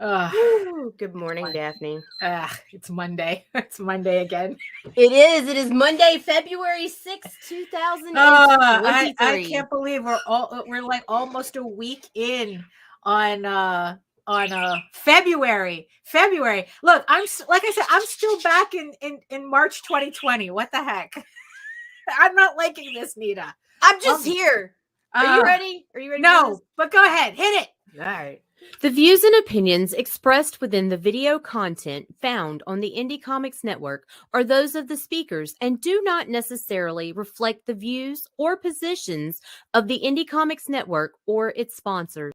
Woo, good morning, Daphne. It's Monday. It's Monday again. It is. It is Monday, February 6th, 2023. I can't believe we're like almost a week in on February. Look, like I said, I'm still back in March 2020. What the heck? I'm not liking this, Nita. I'm just here. Are you ready? Are you ready? No, but go ahead. Hit it. All right. The views and opinions expressed within the video content found on the Indie Comics Network are those of the speakers and do not necessarily reflect the views or positions of the Indie Comics Network or its sponsors.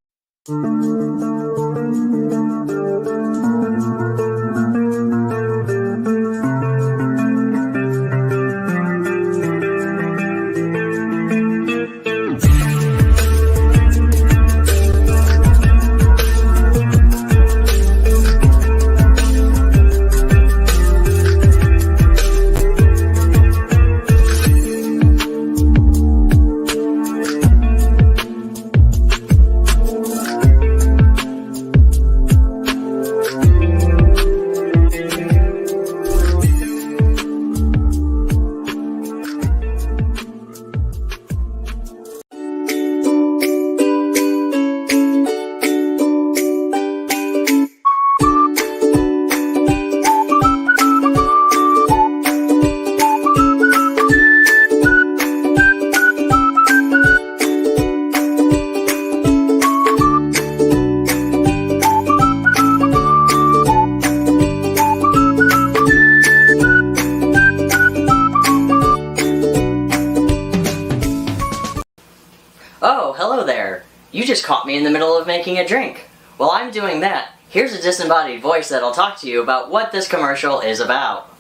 Oh, hello there. You just caught me in the middle of making a drink. While I'm doing that, here's a disembodied voice that'll talk to you about what this commercial is about.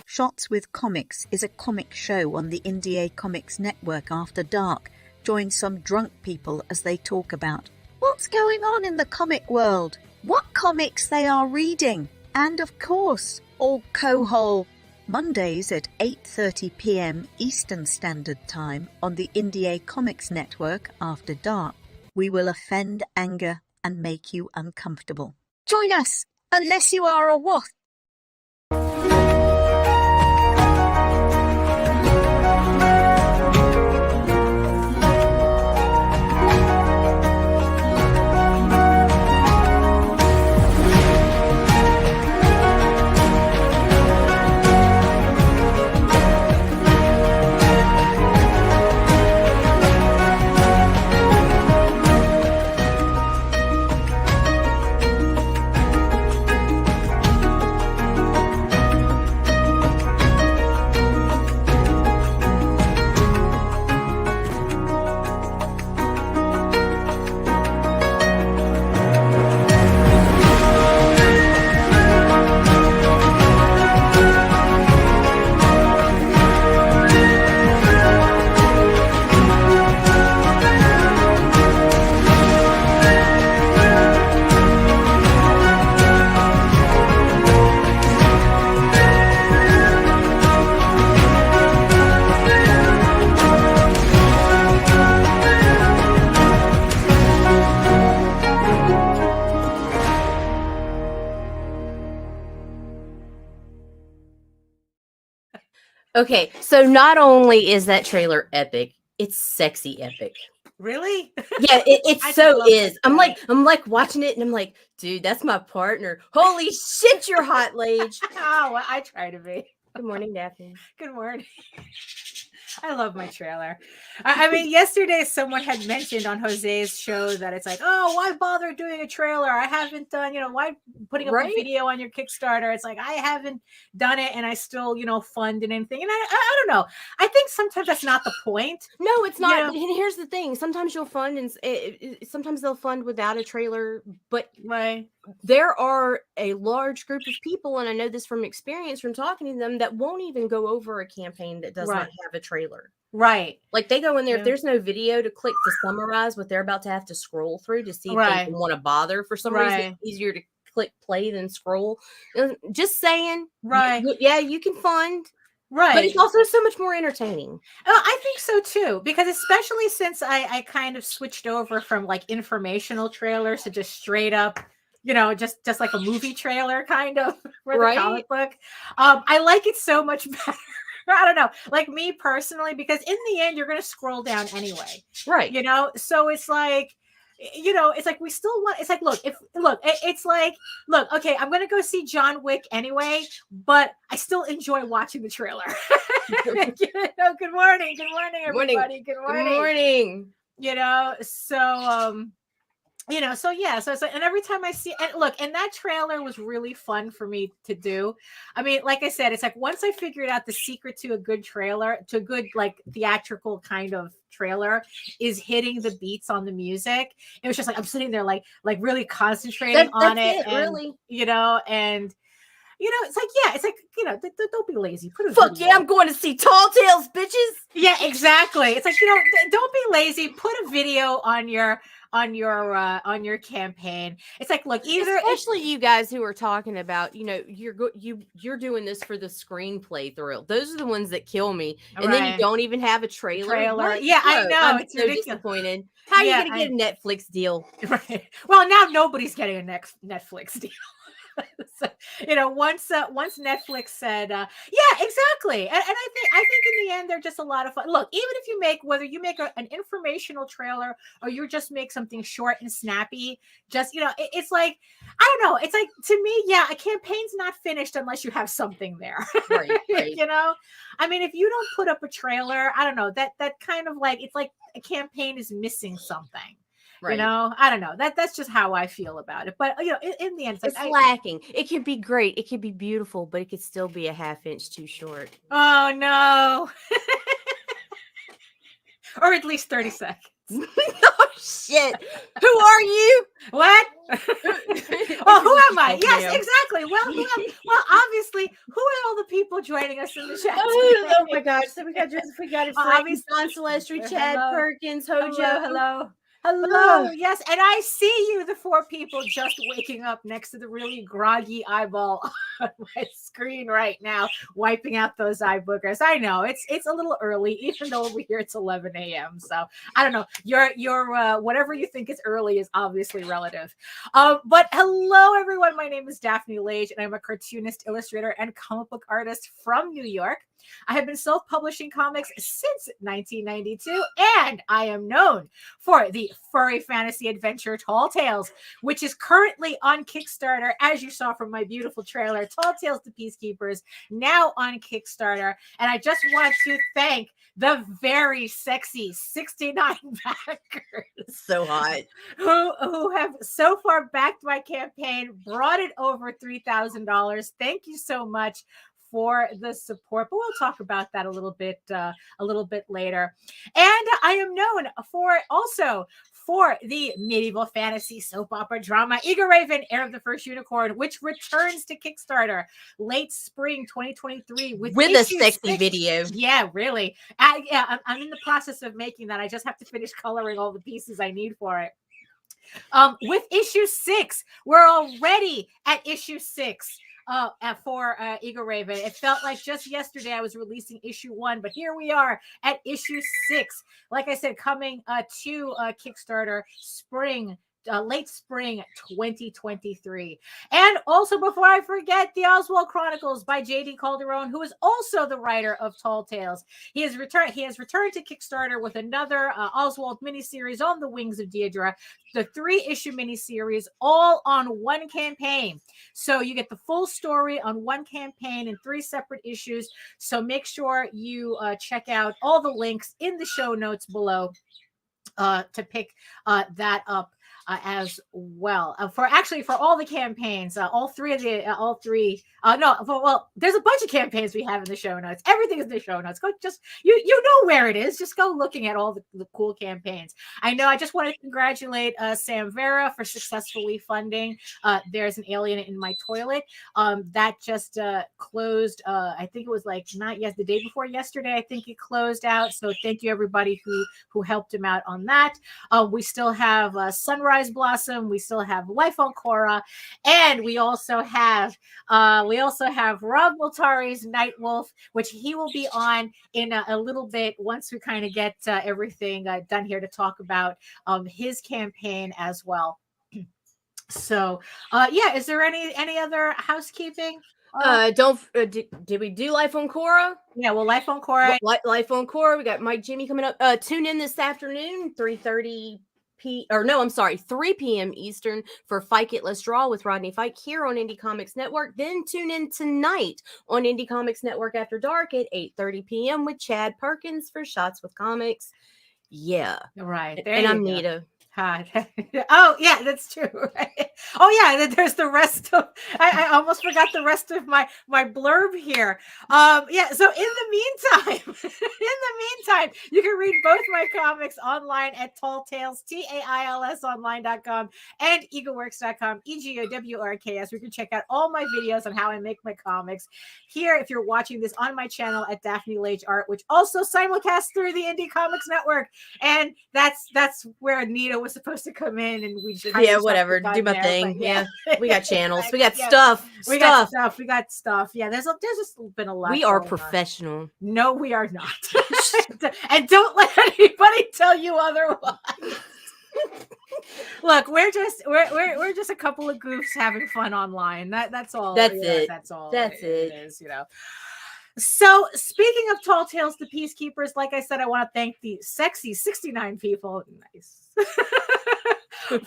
Shots with Comics is a comic show on the Indie Comics Network after dark. Join some drunk people as they talk about what's going on in the comic world, what comics they are reading, and of course, all cohole. Mondays at 8:30 p.m. Eastern Standard Time on the Indie Comics Network after dark. We will offend, anger, and make you uncomfortable. Join us, unless you are a what? Okay, so not only is that trailer epic, it's sexy epic. Really? Yeah, it so is. I'm like watching it and I'm like, dude, that's my partner. Holy shit, you're hot, Lage. Oh, well, I try to be. Good morning, Daphne. Good morning. I love my trailer. I mean, yesterday someone had mentioned on Jose's show that it's like, oh, why bother doing a trailer? I haven't done, why putting up a video on your Kickstarter? It's like, I haven't done it and I still, fund and anything. And I don't know. I think sometimes that's not the point. No, it's not. And here's the thing. Sometimes you'll fund and sometimes they'll fund without a trailer, but there are a large group of people, and I know this from experience from talking to them, that won't even go over a campaign that does not have a trailer. Right. Like they go in there, if there's no video to click to summarize what they're about to have to scroll through to see if they want to bother. For some reason, it's easier to click play than scroll. Just saying. Right. You can fund. Right. But it's also so much more entertaining. I think so too, because especially since I kind of switched over from like informational trailers to just straight up, just like a movie trailer kind of for the Right. comic book. I like it so much better. I don't know, like me personally, because in the end, you're going to scroll down anyway. Right. So it's like, it's like we still want. It's like, it's like, okay, I'm going to go see John Wick anyway, but I still enjoy watching the trailer. Good morning, everybody. Good morning. So it's like, and every time I see, and that trailer was really fun for me to do. I mean, like I said, it's like once I figured out the secret to a good trailer, to a good like theatrical kind of trailer, is hitting the beats on the music. It was just like I'm sitting there like really concentrating on it, and really. it's like, it's like, don't be lazy. Put a Fuck video. yeah, I'm going to see Tall Tales, bitches. Yeah, exactly. It's like, don't be lazy. Put a video on your campaign. It's like, look, Especially you guys who are talking about, you're doing this for the screenplay thrill. Those are the ones that kill me. And then you don't even have a trailer. What? Yeah, I No, know. I'm It's so ridiculous. disappointed. How are you going to get a Netflix deal? Right. Well, now nobody's getting a Netflix deal. So, once Netflix said, yeah, exactly, and I think in the end they're just a lot of fun. Look, even if you make, whether you make an informational trailer or you just make something short and snappy, just it's like, I don't know, it's like, to me, yeah, a campaign's not finished unless you have something there. Right. I mean, if you don't put up a trailer, I don't know, that kind of like, it's like a campaign is missing something. Right. I don't know. That's just how I feel about it. But in the end, it's lacking. It can be great. It can be beautiful, but it could still be a half inch too short. Oh no. Or at least 30 seconds. Oh shit. Who are you? What? Oh, who am I? Yes, exactly. Well, obviously, who are all the people joining us in the chat? Oh my gosh. So we got Frank, Don Celestri, Chad Perkins, Hojo. Hello. Yes, and I see you, the 4 people just waking up next to the really groggy eyeball on my screen right now, wiping out those eye boogers. I know it's a little early, even though over here it's 11 a.m. So I don't know. Your whatever you think is early is obviously relative. But hello, everyone. My name is Daphne Lage, and I'm a cartoonist, illustrator, and comic book artist from New York. I have been self-publishing comics since 1992, and I am known for the furry fantasy adventure Tall Tales, which is currently on Kickstarter, as you saw from my beautiful trailer, Tall Tales to Peacekeepers, now on Kickstarter. And I just want to thank the very sexy 69 backers. So hot. Who have so far backed my campaign, brought it over $3,000. Thank you so much for the support, but we'll talk about that a little bit later. And I am known for the medieval fantasy soap opera drama Eager Raven, Heir of the First Unicorn, which returns to Kickstarter late spring 2023 with a sexy 6. video. Yeah, really. I'm in the process of making that. I just have to finish coloring all the pieces I need for it. With issue 6, we're already at issue 6. For Eager Raven. It felt like just yesterday I was releasing issue 1, but here we are at issue 6. Like I said, coming to Kickstarter late spring 2023. And also, before I forget, the Oswald Chronicles by J.D. Calderon, who is also the writer of Tall Tales. He has returned to Kickstarter with another Oswald miniseries, On the Wings of Deirdre, the 3-issue miniseries, all on one campaign. So you get the full story on one campaign in 3 separate issues. So make sure you check out all the links in the show notes below to pick that up. As well, for all the campaigns, there's a bunch of campaigns we have in the show notes. Everything is in the show notes. Go, just you know where it is. Just go looking at all the cool campaigns. I know. I just want to congratulate Sam Vera for successfully funding There's an Alien in My Toilet. That just closed. I think it was the day before yesterday. I think it closed out. So thank you everybody who helped him out on that. We still have Sunrise Blossom, we still have Life on Korra, and we also have Rob Multari's Night Wolf, which he will be on in a little bit once we kind of get everything done here to talk about his campaign as well. So, yeah, is there any other housekeeping? Did we do Life on Quora? Yeah, well, Life on Quora. Life on Quora. We got Mike Jimmy coming up. Tune in this afternoon, 3:30 3 p.m. Eastern for Fight It Let's Draw with Rodney Fike here on Indie Comics Network. Then tune in tonight on Indie Comics Network After Dark at 8:30 p.m. with Chad Perkins for Shots with Comics. Yeah. Right. There And you I'm go. Nita. Hi. Oh, yeah, that's true. Right? Oh, yeah, there's the rest of, I almost forgot the rest of my blurb here. Yeah, so in the meantime, you can read both my comics online at Tall Tales, TAILS online.com and egoworks.com, EGOWRKS. We can check out all my videos on how I make my comics here if you're watching this on my channel at Daphne Lage Art, which also simulcasts through the Indie Comics Network. And that's where Nita was supposed to come in, and we just whatever, do my thing. Yeah, we got channels, we got yeah. stuff. We got stuff. Yeah, there's just been a lot. We are going professional. on. No, we are not. And don't let anybody tell you otherwise. Look, we're just a couple of goofs having fun online. That's all. That's it. That's all. That's it. It is, So, speaking of Tall Tales, the Peacekeepers, like I said, I want to thank the sexy 69 people, nice,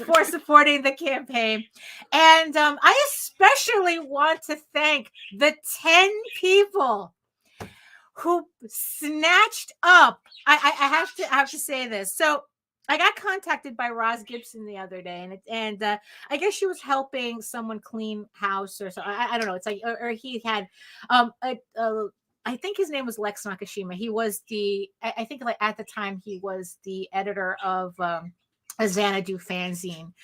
for supporting the campaign. And I especially want to thank the 10 people who snatched up. I have to say this. So, I got contacted by Roz Gibson the other day, and I guess she was helping someone clean house or so. I don't know. It's like, or he had, I think his name was Lex Nakashima. He was I think like at the time he was the editor of a Xanadu fanzine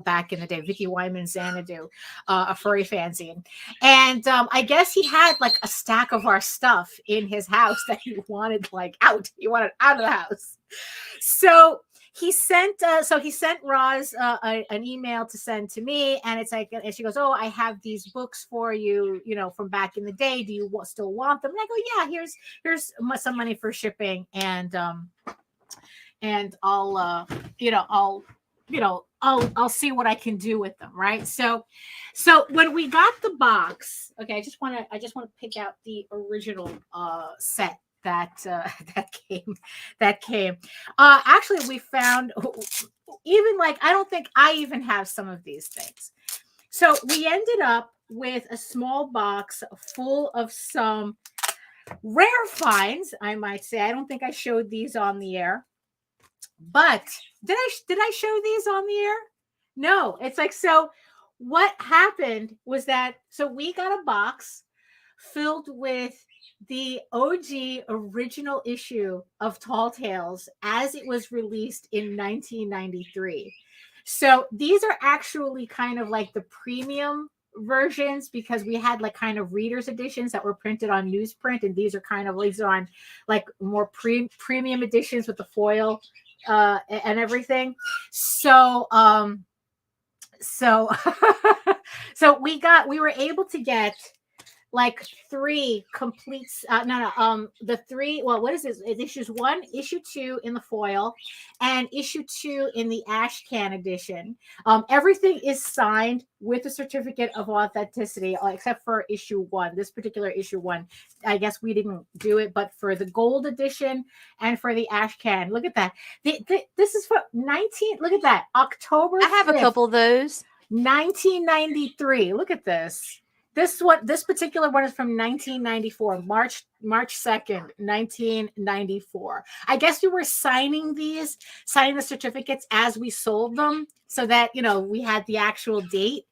back in the day, Vicky Wyman Xanadu, a furry fanzine. And I guess he had like a stack of our stuff in his house that he wanted out. He wanted out of the house. So he sent Roz an email to send to me, and it's like, and she goes, "Oh, I have these books for you, from back in the day. Do you still want them?" And I go, "Yeah, here's some money for shipping, and I'll I'll see what I can do with them." Right. So when we got the box, okay, I just want to pick out the original set that came. Actually, we found even I don't think I even have some of these things. So we ended up with a small box full of some rare finds, I might say. I don't think I showed these on the air, but did I show these on the air? No. It's so what happened was that we got a box filled with the OG original issue of Tall Tales as it was released in 1993. So these are actually kind of like the premium versions, because we had kind of readers editions that were printed on newsprint, and these are on more premium editions with the foil and everything. So we were able to get 3 complete the 3, well, what is this? It's issues 1, issue 2 in the foil, and issue 2 in the ash can edition. Everything is signed with a certificate of authenticity, except for issue 1. This particular issue 1, I guess we didn't do it, but for the gold edition and for the ash can, look at that. This is for look at that, October 5th, I have a couple of those. 1993. Look at this. This particular one is from 1994, March 2nd, 1994. I guess we were signing the certificates as we sold them, so that we had the actual date.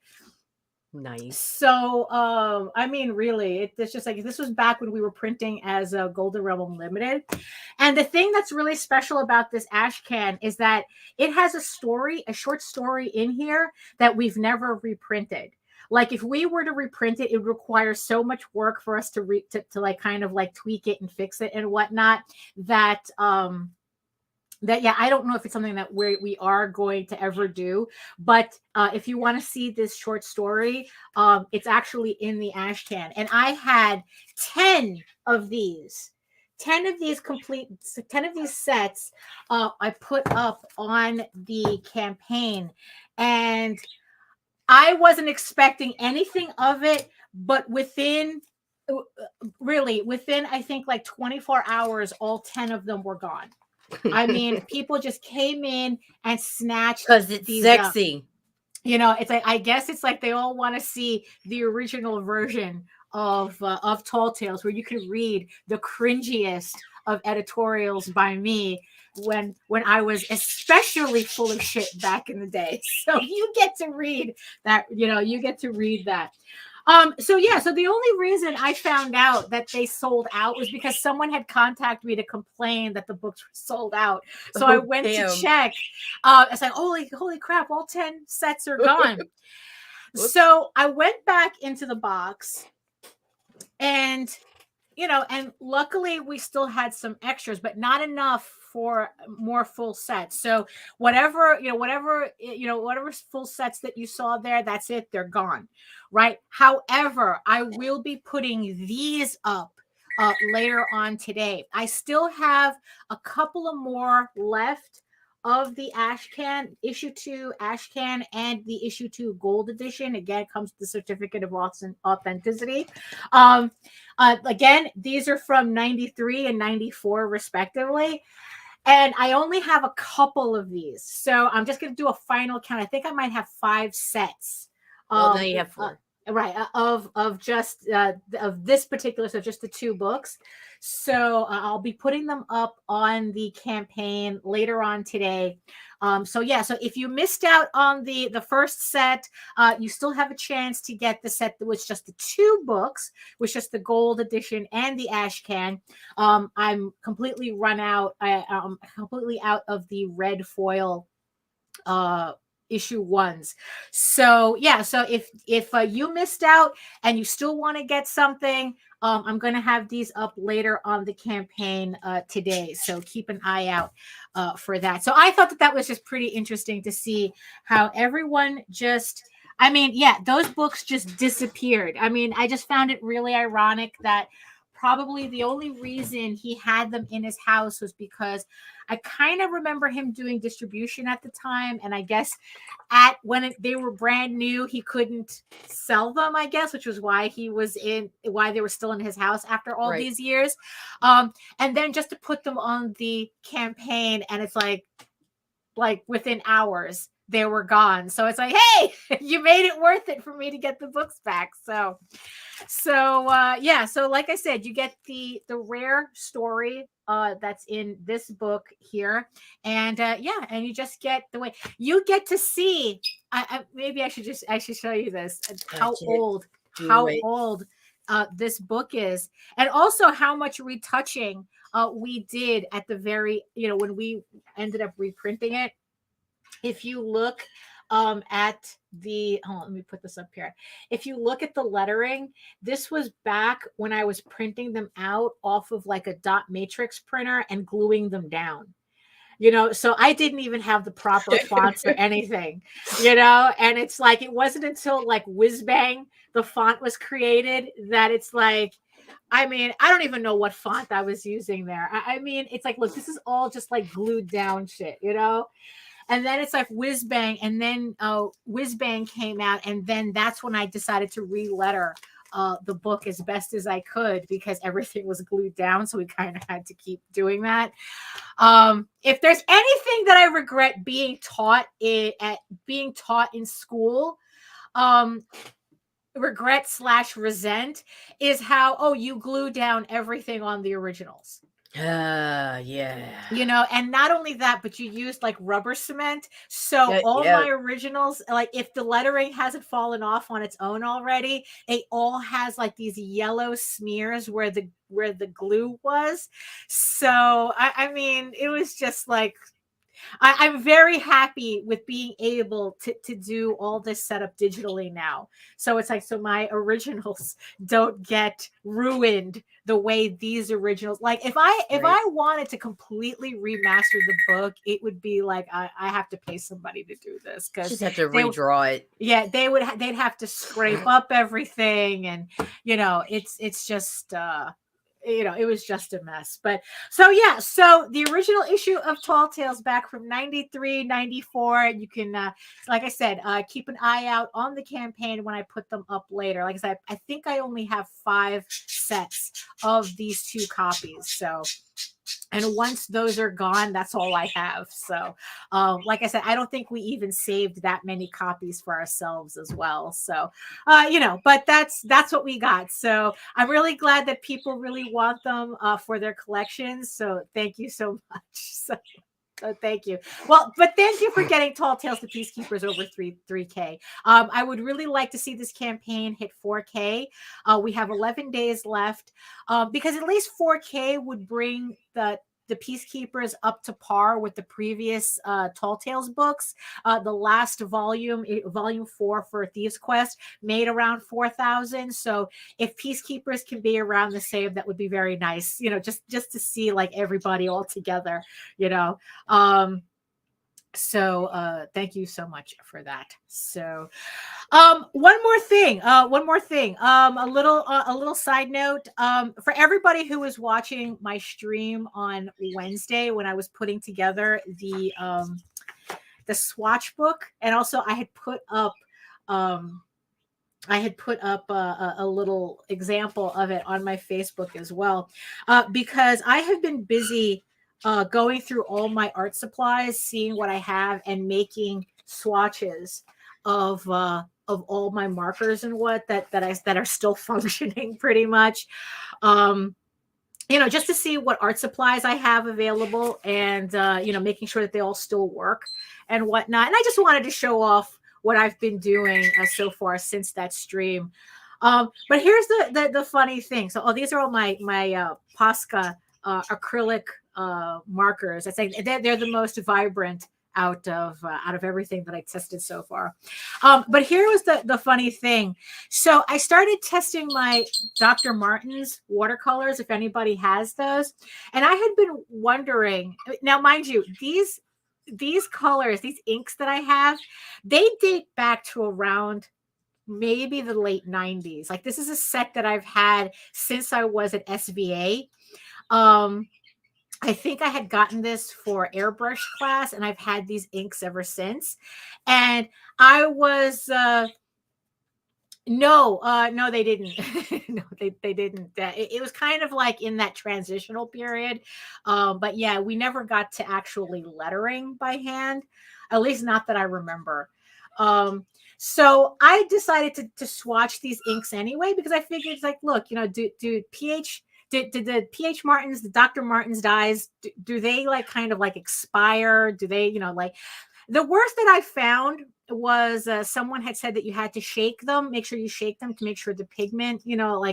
Nice. So I mean, really, it's just this was back when we were printing as a Golden Realm Unlimited. And the thing that's really special about this ash can is that it has a short story in here that we've never reprinted. If we were to reprint it, it would require so much work for us to kind of tweak it and fix it and whatnot, that yeah, I don't know if it's something that we are going to ever do. But if you want to see this short story, it's actually in the ash can. And I had 10 of these. 10 of these sets I put up on the campaign. And I wasn't expecting anything of it, but within I think like 24 hours, all 10 of them were gone. I mean, people just came in and snatched Because it's these up. sexy. It's like, I guess it's like they all want to see the original version of Tall Tales, where you can read the cringiest of editorials by me when I was especially full of shit back in the day. So you get to read that. You get to read that. So the only reason I found out that they sold out was because someone had contacted me to complain that the books were sold out. So I went to check. It's like, holy crap, all 10 sets are gone. So I went back into the box, and and luckily we still had some extras, but not enough for more full sets. So whatever full sets that you saw there, that's it, they're gone, right? However, I will be putting these up later on today. I still have a couple of more left of the Ashcan, issue 2 Ashcan, and the issue 2 gold edition. Again, it comes with the certificate of authenticity. Again, these are from 93 and 94 respectively. And I only have a couple of these. So I'm just going to do a final count. I think I might have 5 sets. Well, now you have 4. Right. Of just of this particular, so just the 2 books. So I'll be putting them up on the campaign later on today. So if you missed out on the first set, you still have a chance to get the set that was just the 2 books, which is the gold edition and the Ashcan. I'm completely run out. I'm completely out of the red foil issue 1s. So if you missed out and you still want to get something, I'm going to have these up later on the campaign today. So keep an eye out for that. So I thought that was just pretty interesting to see how everyone just, those books just disappeared. I just found it really ironic that probably the only reason he had them in his house was because I kind of remember him doing distribution at the time. And I guess they were brand new, he couldn't sell them, I guess, which was why they were still in his house after all these years. And then just to put them on the campaign, and it's like within hours, they were gone. So it's like, hey, you made it worth it for me to get the books back. So like I said, you get the rare story that's in this book here, and and you just get the way you get to see. Maybe I should show you this, how old this book is, and also how much retouching we did at the very, when we ended up reprinting it. If you look at the, let me put this up here. If you look at the lettering, this was back when I was printing them out off of like a dot matrix printer and gluing them down. So I didn't even have the proper fonts or anything, and it's like, it wasn't until like whiz bang the font was created that it's like, I don't even know what font I was using there. It's like, look, this is all just like glued down shit, And then it's like whiz bang, and then whiz bang came out, and then that's when I decided to re-letter the book as best as I could, because everything was glued down, so we kind of had to keep doing that. If there's anything that I regret being taught in school, regret/resent, is how you glue down everything on the originals. And not only that, but you used like rubber cement. So my originals, like if the lettering hasn't fallen off on its own already, it all has like these yellow smears where the glue was. So it was just like, I'm very happy with being able to do all this setup digitally now. So it's like, so my originals don't get ruined the way these originals. Like if I wanted to completely remaster the book, it would be like, I have to pay somebody to do this, because just have to redraw it. Yeah, they'd have to scrape up everything, and it's just it was just a mess. But so yeah, so the original issue of Tall Tales back from 93, 94. You can like I said, keep an eye out on the campaign when I put them up later. Like I said, I think I only have 5 sets of these 2 copies. So, and once those are gone, that's all I have. So, like I said, I don't think we even saved that many copies for ourselves as well. So, but that's what we got. So I'm really glad that people really want them for their collections. So thank you so much. So thank you. Well, but thank you for getting Tall Tales to Peacekeepers over 3K. I would really like to see this campaign hit 4K. We have 11 days left because at least 4K would bring the Peacekeepers up to par with the previous Tall Tales books. The last volume, volume 4 for Thieves Quest, made around 4,000. So if Peacekeepers can be around the same, that would be very nice. Just to see like everybody all together. So thank you so much for that. So one more thing. A little side note. For everybody who was watching my stream on Wednesday when I was putting together the swatch book, and also I had put up a little example of it on my Facebook as well, because I have been busy going through all my art supplies, seeing what I have, and making swatches of all my markers and what that are still functioning pretty much. Just to see what art supplies I have available, and making sure that they all still work and whatnot. And I just wanted to show off what I've been doing so far since that stream. But here's the funny thing. So, these are all my Posca acrylic markers. I think they're the most vibrant out of everything that I tested so far. But here was the funny thing. So I started testing my Dr. Martens watercolors, if anybody has those. And I had been wondering, now mind you, these colors, these inks that I have, they date back to around maybe the late 90s. Like, this is a set that I've had since I was at SVA. I think I had gotten this for airbrush class, and I've had these inks ever since. And I was no, they didn't. No, they didn't. It was kind of like in that transitional period. But yeah, we never got to actually lettering by hand, at least not that I remember. So I decided to swatch these inks anyway, because I figured it's like, look, did the PH Martins, the Dr. Martens dyes, do they like kind of like expire? Do they, like, the worst that I found was someone had said that you had to shake them, make sure you shake them to make sure the pigment,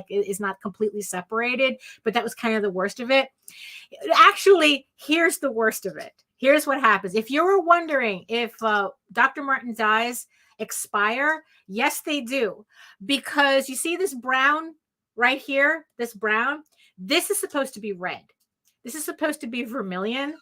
is not completely separated. But that was kind of the worst of it. Actually, here's the worst of it. Here's what happens. If you were wondering if Dr. Martens dyes expire, yes, they do. Because you see this brown right here, this brown, this is supposed to be red. This is supposed to be vermilion.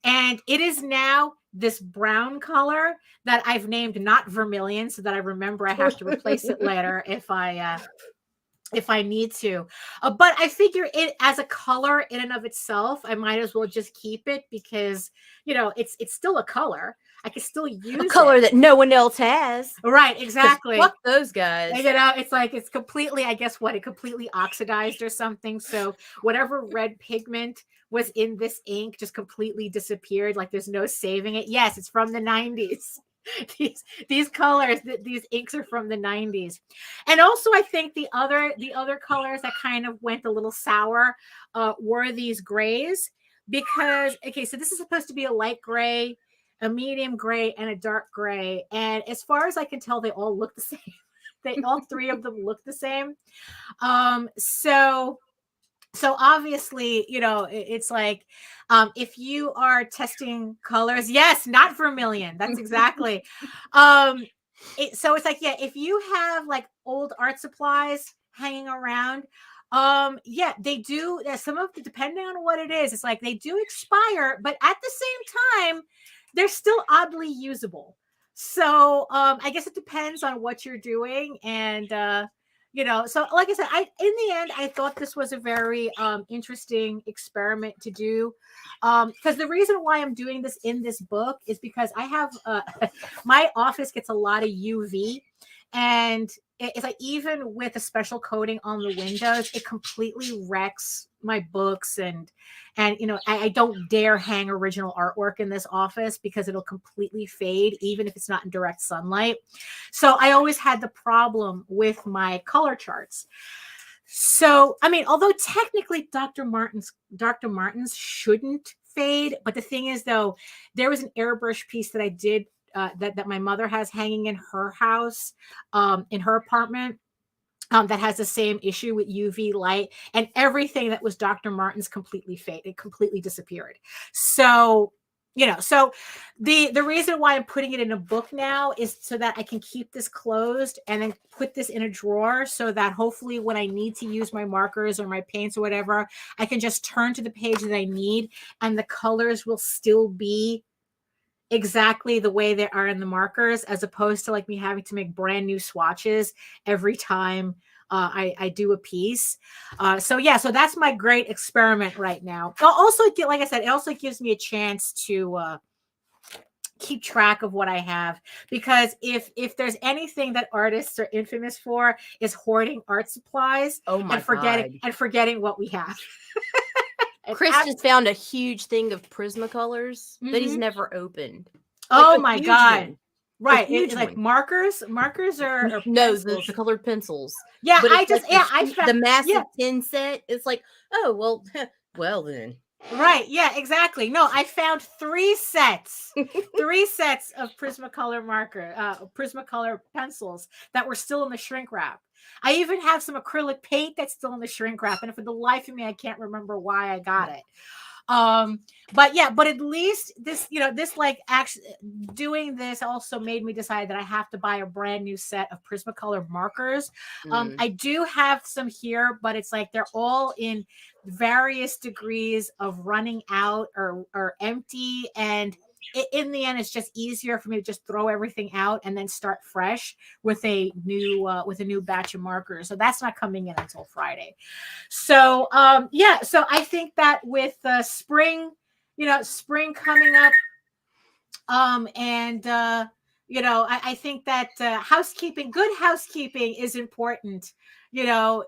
And it is now this brown color that I've named not vermilion, so that I remember I have to replace it later if I need to. But I figure it as a color in and of itself, I might as well just keep it, because, it's still a color. I can still use a color that no one else has. Right, exactly. Fuck those guys. It's like it's completely, I guess it completely oxidized or something. So whatever red pigment was in this ink just completely disappeared. Like, there's no saving it. Yes, it's from the 90s. These colors, these inks are from the 90s. And also, I think the other colors that kind of went a little sour were these grays, because, okay, so this is supposed to be a light gray, a medium gray, and a dark gray. And as far as I can tell, they all look the same. All 3 of them look the same. So obviously, it's like, if you are testing colors, yes, not vermilion. That's exactly. So it's like, yeah, if you have like old art supplies hanging around, yeah, they do. Some of the, depending on what it is, it's like they do expire, but at the same time, they're still oddly usable. So I guess it depends on what you're doing. And So like I said, in the end, I thought this was a very interesting experiment to do. Because the reason why I'm doing this in this book is because I have my office gets a lot of UV, and it's like even with a special coating on the windows, it completely wrecks my books, and I don't dare hang original artwork in this office because it'll completely fade even if it's not in direct sunlight. So I always had the problem with my color charts. So I mean, although technically Dr. Martin's shouldn't fade, but the thing is though, there was an airbrush piece that I did that my mother has hanging in her house, in her apartment, that has the same issue with UV light, and everything that was Dr. Martin's completely faded, it completely disappeared. So, so the reason why I'm putting it in a book now is so that I can keep this closed and then put this in a drawer so that hopefully when I need to use my markers or my paints or whatever, I can just turn to the page that I need and the colors will still be exactly the way they are in the markers, as opposed to like me having to make brand new swatches every time I do a piece. So that's my great experiment right now. Also, like I said, it also gives me a chance to keep track of what I have, because if there's anything that artists are infamous for is hoarding art supplies and forgetting what we have. Chris just found a huge thing of Prismacolors that he's never opened. Oh my God. One. Right. It's like markers are no, the colored pencils. Yeah, but I found the massive 10 set. It's like, oh well then. Right. Yeah, exactly. No, I found 3 sets of Prismacolor Prismacolor pencils that were still in the shrink wrap. I even have some acrylic paint that's still in the shrink wrap, and for the life of me, I can't remember why I got it. But at least this, this like actually doing this also made me decide that I have to buy a brand new set of Prismacolor markers. I do have some here, but it's like they're all in various degrees of running out or empty, and in the end, it's just easier for me to just throw everything out and then start fresh with a new batch of markers. So that's not coming in until Friday. So so I think that with spring, spring coming up, I think that good housekeeping is important. No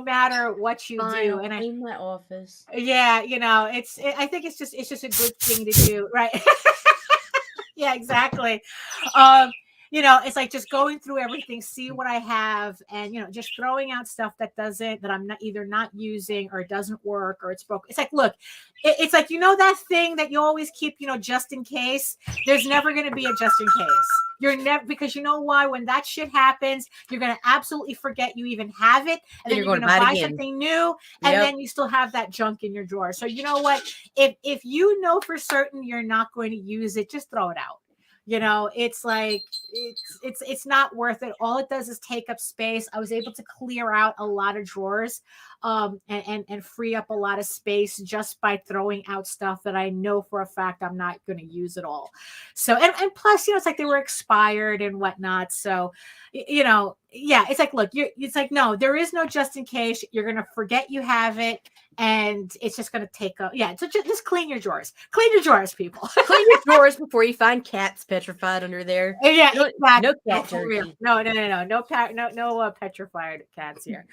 matter what you do. And I in my office. Yeah, I think it's just a good thing to do, right? Yeah, exactly. It's like just going through everything, see what I have, and just throwing out stuff that I'm not using, or it doesn't work, or it's broken. It's like, look, it's like, that thing that you always keep, just in case. There's never going to be a just in case. You're never, because you know why? When that shit happens, you're going to absolutely forget you even have it, and then you're going to buy something new, and then you still have that junk in your drawer. So you know what? If you know for certain you're not going to use it, just throw it out. It's like it's not worth it. All it does is take up space. I was able to clear out a lot of drawers and free up a lot of space just by throwing out stuff that I know for a fact I'm not going to use at all. So and plus, it's like they were expired and whatnot. So it's like, look, it's like, no, there is no just in case. You're going to forget you have it, and it's just going to take up. Yeah, so just clean your drawers. Clean your drawers, people. Clean your drawers before you find cats petrified under there. Yeah, no cat jerky. No petrified cats here.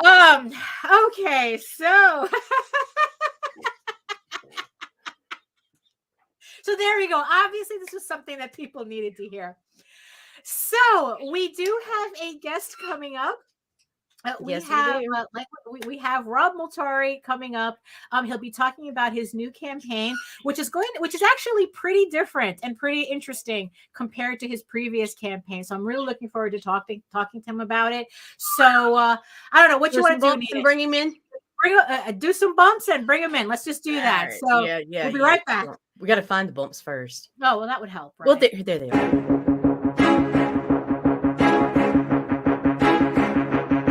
Okay, so so there we go. Obviously, this was something that people needed to hear. So we do have a guest coming up. We have Rob Multari coming up. He'll be talking about his new campaign, which is actually pretty different and pretty interesting compared to his previous campaign. So I'm really looking forward to talking to him about it. So I don't know what you want to do. And bring him in. Do some bumps and bring him in. Let's just do that. Right. So we'll be right back. We got to find the bumps first. Oh, well, that would help. Right? Well, there they are.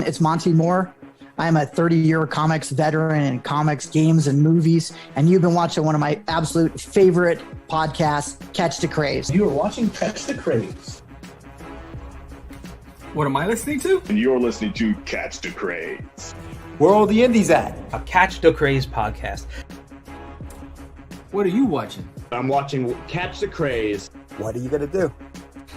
It's Monty Moore. I'm a 30-year comics veteran in comics, games, and movies, and you've been watching one of my absolute favorite podcasts, Catch the Craze. You are watching Catch the Craze. What am I listening to? And you're listening to Catch the Craze. Where are all the indies at? A Catch the Craze podcast. What are you watching? I'm watching Catch the Craze. What are you going to do?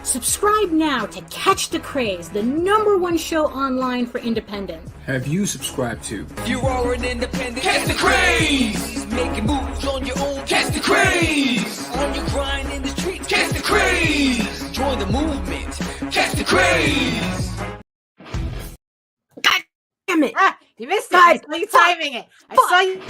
Subscribe now to Catch the Craze, the #1 show online for independent. Have you subscribed to? You are an independent. Catch the craze. Making moves on your own. Catch the craze. On your grind in the streets. Catch the craze. Join the movement. Catch the craze. God damn it! Ah, you missed it. God, I saw you timing it. I saw you.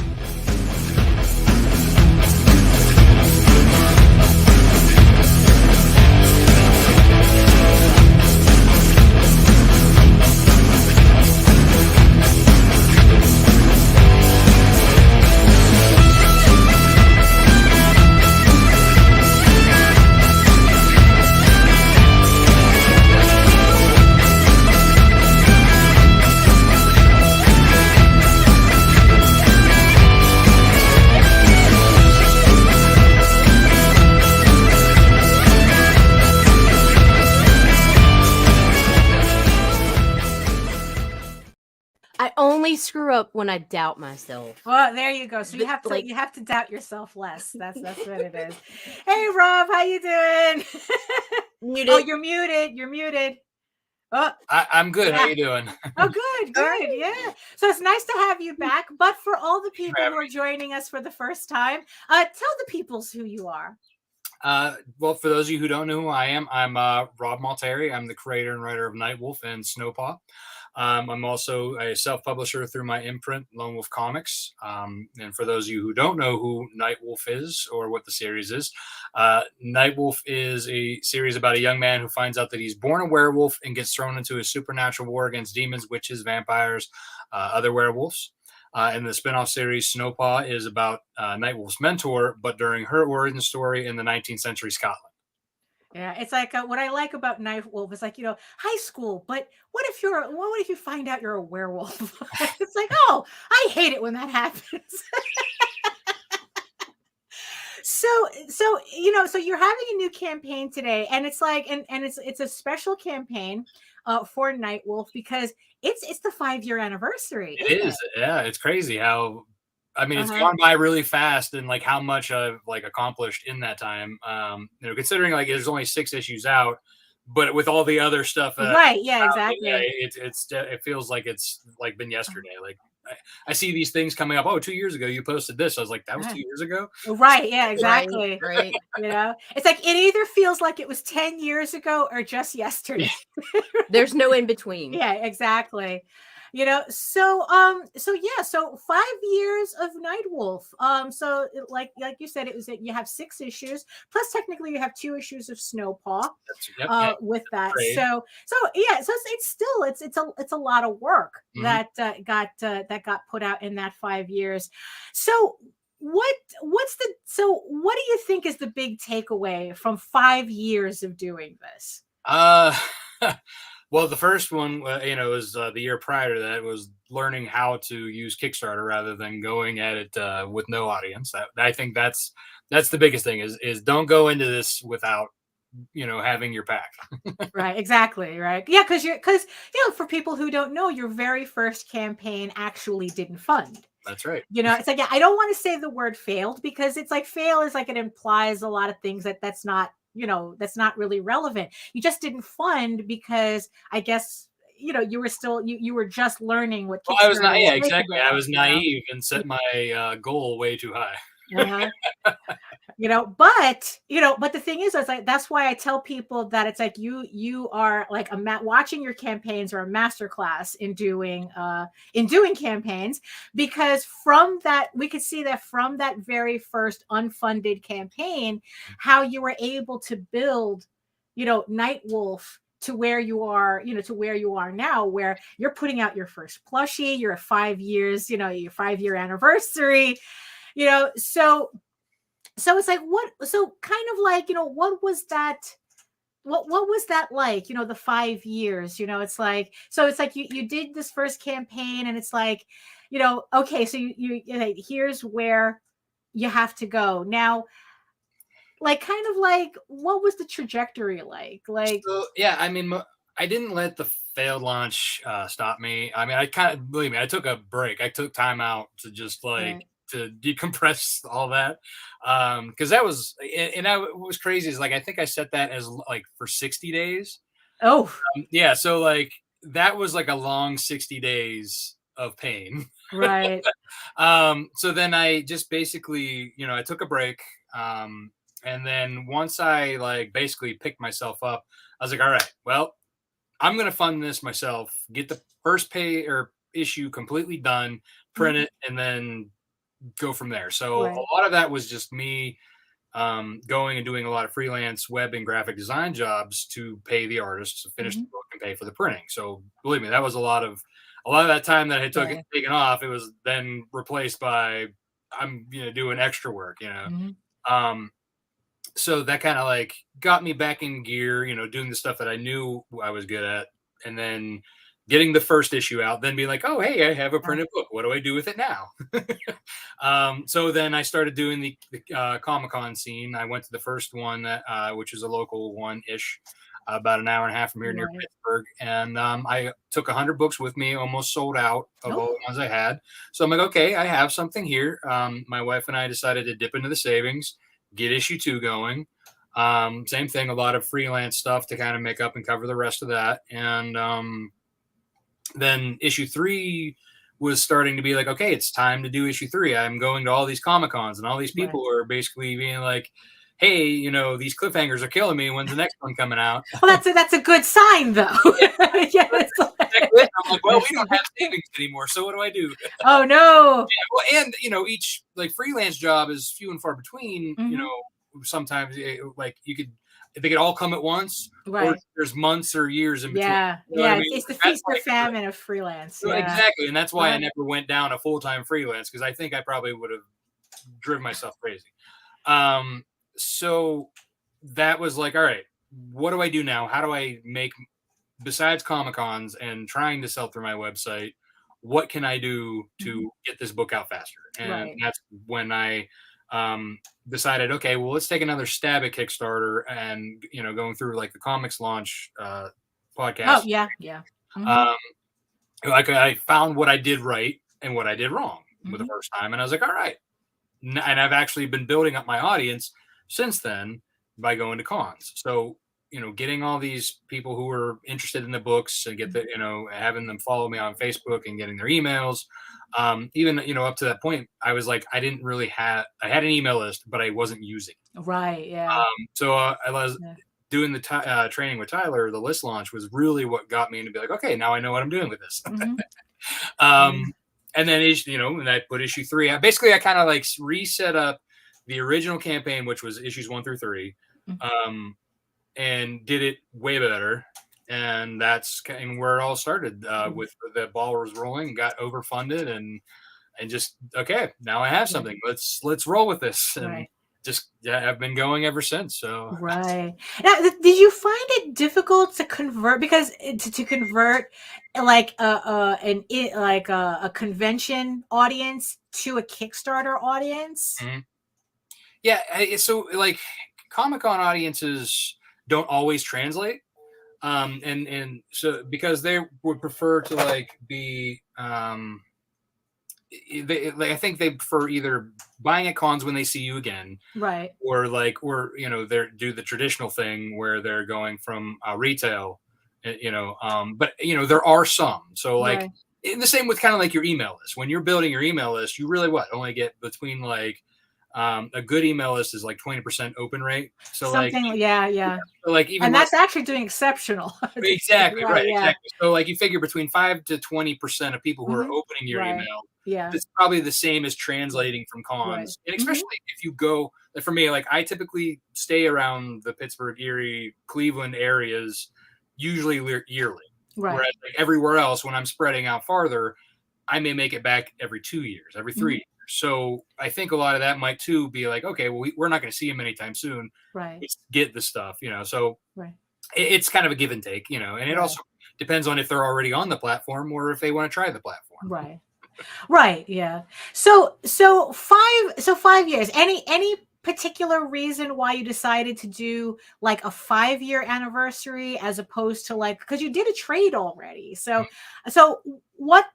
I only screw up when I doubt myself. Well, there you go. So you have to you have to doubt yourself less. That's what it is. Hey, Rob, how you doing? Muted. Oh, you're muted. You're muted. Oh, I'm good. Yeah. How you doing? Oh, good. Yeah. So it's nice to have you back. But for all the people who are joining us for the first time, tell the peoples who you are. Well, for those of you who don't know who I am, I'm Rob Multari. I'm the creator and writer of Nightwolf and Snowpaw. I'm also a self-publisher through my imprint, Lone Wolf Comics. And for those of you who don't know who Nightwolf is or what the series is, Nightwolf is a series about a young man who finds out that he's born a werewolf and gets thrown into a supernatural war against demons, witches, vampires, other werewolves. And the spin-off series Snowpaw is about Nightwolf's mentor, but during her origin story in the 19th century Scotland. Yeah, it's like what I like about Nightwolf is like, high school, but what if you find out you're a werewolf? It's like, oh, I hate it when that happens. So you're having a new campaign today, and it's like, and it's a special campaign for Nightwolf because it's the 5-year anniversary. It is. Yeah, it's crazy how, I mean, it's gone by really fast, and like how much I've like accomplished in that time. Considering like there's only 6 issues out, but with all the other stuff, right? Yeah, exactly. It feels like it's like been yesterday. Like I see these things coming up. Oh, 2 years ago you posted this. I was like, that was 2 years ago. Right. Yeah. Exactly. Right. It's like it either feels like it was 10 years ago or just yesterday. There's no in between. Yeah. Exactly. So 5 years of Nightwolf. So like you said, you have 6 issues plus technically you have 2 issues of Snowpaw with that. Great. So it's still it's a lot of work that got put out in that 5 years. So what do you think is the big takeaway from 5 years of doing this? Well, the first one, was the year prior to that, was learning how to use Kickstarter rather than going at it with no audience. I think that's the biggest thing is don't go into this without, having your pack. Right. Exactly. Right. Yeah. Because for people who don't know, your very first campaign actually didn't fund. That's right. It's like, I don't want to say the word failed because it's like fail is like it implies a lot of things that's not. That's not really relevant. You just didn't fund because I guess, you were still, you were just learning what. Well, I was not. Yeah, exactly. I was naive and set my goal way too high. But the thing is, it's like, that's why I tell people that it's like, you are like watching your campaigns or a masterclass in doing campaigns, because from that, we could see that from that very first unfunded campaign, how you were able to build, Nightwolf to where you are, to where you are now, where you're putting out your first plushie, you're 5 years, your 5-year anniversary, so it's like, kind of like, what was that? What was that like, the 5 years, it's like, so it's like you did this first campaign and it's like, okay, so you here's where you have to go now. Like, kind of like, what was the trajectory like? Like, so, yeah, I mean, I didn't let the failed launch stopped me. I mean, I kind of, believe me, I took a break. I took time out to just like to decompress all that. Because that was, and what was crazy is like I think I set that as like for 60 days. Oh, yeah. So like that was like a long 60 days of pain. right. So then I just basically, I took a break. And then once I like basically picked myself up, I was like, all right, well, I'm going to fund this myself, get the first pay or issue completely done, print it, and then go from there. So a lot of that was just me going and doing a lot of freelance web and graphic design jobs to pay the artists to finish the book and pay for the printing. So believe me, that was a lot of that time that I had taken off. It was then replaced by I'm doing extra work, so that kind of like got me back in gear, doing the stuff that I knew I was good at, and then getting the first issue out, then be like, oh, hey, I have a printed book. What do I do with it now? So then I started doing the Comic-Con scene. I went to the first one, which is a local one-ish, about an hour and a half from here near Pittsburgh. And I took 100 books with me, almost sold out of all the ones I had. So I'm like, okay, I have something here. My wife and I decided to dip into the savings, get issue 2 going. Same thing, a lot of freelance stuff to kind of make up and cover the rest of that. And then issue 3 was starting to be like, okay, it's time to do issue 3. I'm going to all these Comic-Cons and all these people are basically being like, hey, these cliffhangers are killing me. When's the next one coming out? Well, that's a good sign, though. I'm like, well, we don't have savings anymore, so what do I do? Oh no. Yeah, well, and each like freelance job is few and far between. Sometimes like they could all come at once, or there's months or years in between. It's the feast or famine of freelance. Exactly, and that's why I never went down a full-time freelance, because I think I probably would have driven myself crazy. So that was like, all right, what do I do now? How do I make, besides Comic-Cons and trying to sell through my website, what can I do to get this book out faster? And that's when I decided, okay, well, let's take another stab at Kickstarter and, going through like the comics launch podcast. Oh, yeah. Like I found what I did right and what I did wrong with the first time. And I was like, all right. And I've actually been building up my audience since then by going to cons. So, getting all these people who are interested in the books and get the, having them follow me on Facebook and getting their emails. Even, up to that point, I was like, I had an email list, but I wasn't using it. Right. Yeah. So I was doing the training with Tyler. The list launch was really what got me to be like, okay, now I know what I'm doing with this. And then, and I put issue 3. I kind of like reset up the original campaign, which was issues 1 through 3, and did it way better. And that's kind of where it all started. With the ball was rolling, got overfunded, and just okay. Now I have something. Let's roll with this. And I've been going ever since. So now, did you find it difficult to convert? Because to convert like a convention audience to a Kickstarter audience. Yeah, so like Comic-Con audiences don't always translate, and so because they would prefer to like be I think they prefer either buying at cons when they see you again, right, or they do the traditional thing where they're going from retail, but there are some, so like in the same with kind of like your email list. When you're building your email list, you really only get between like a good email list is like 20% open rate. So something, like, So like even, and that's actually doing exceptional. Exactly. Exactly. So like you figure between 5 to 20% of people who are opening your email. Yeah. It's probably the same as translating from cons. And especially if you go, for me, like I typically stay around the Pittsburgh, Erie, Cleveland areas, usually yearly. Right. Whereas like everywhere else, when I'm spreading out farther, I may make it back every 2 years, every 3 years. So I think a lot of that might too be like, okay, well, we're not going to see him anytime soon. Right. Let's get the stuff, so it's kind of a give and take, and it also depends on if they're already on the platform or if they want to try the platform. Right. Yeah. So 5 years, any particular reason why you decided to do like a 5-year anniversary as opposed to like, because you did a trade already? So what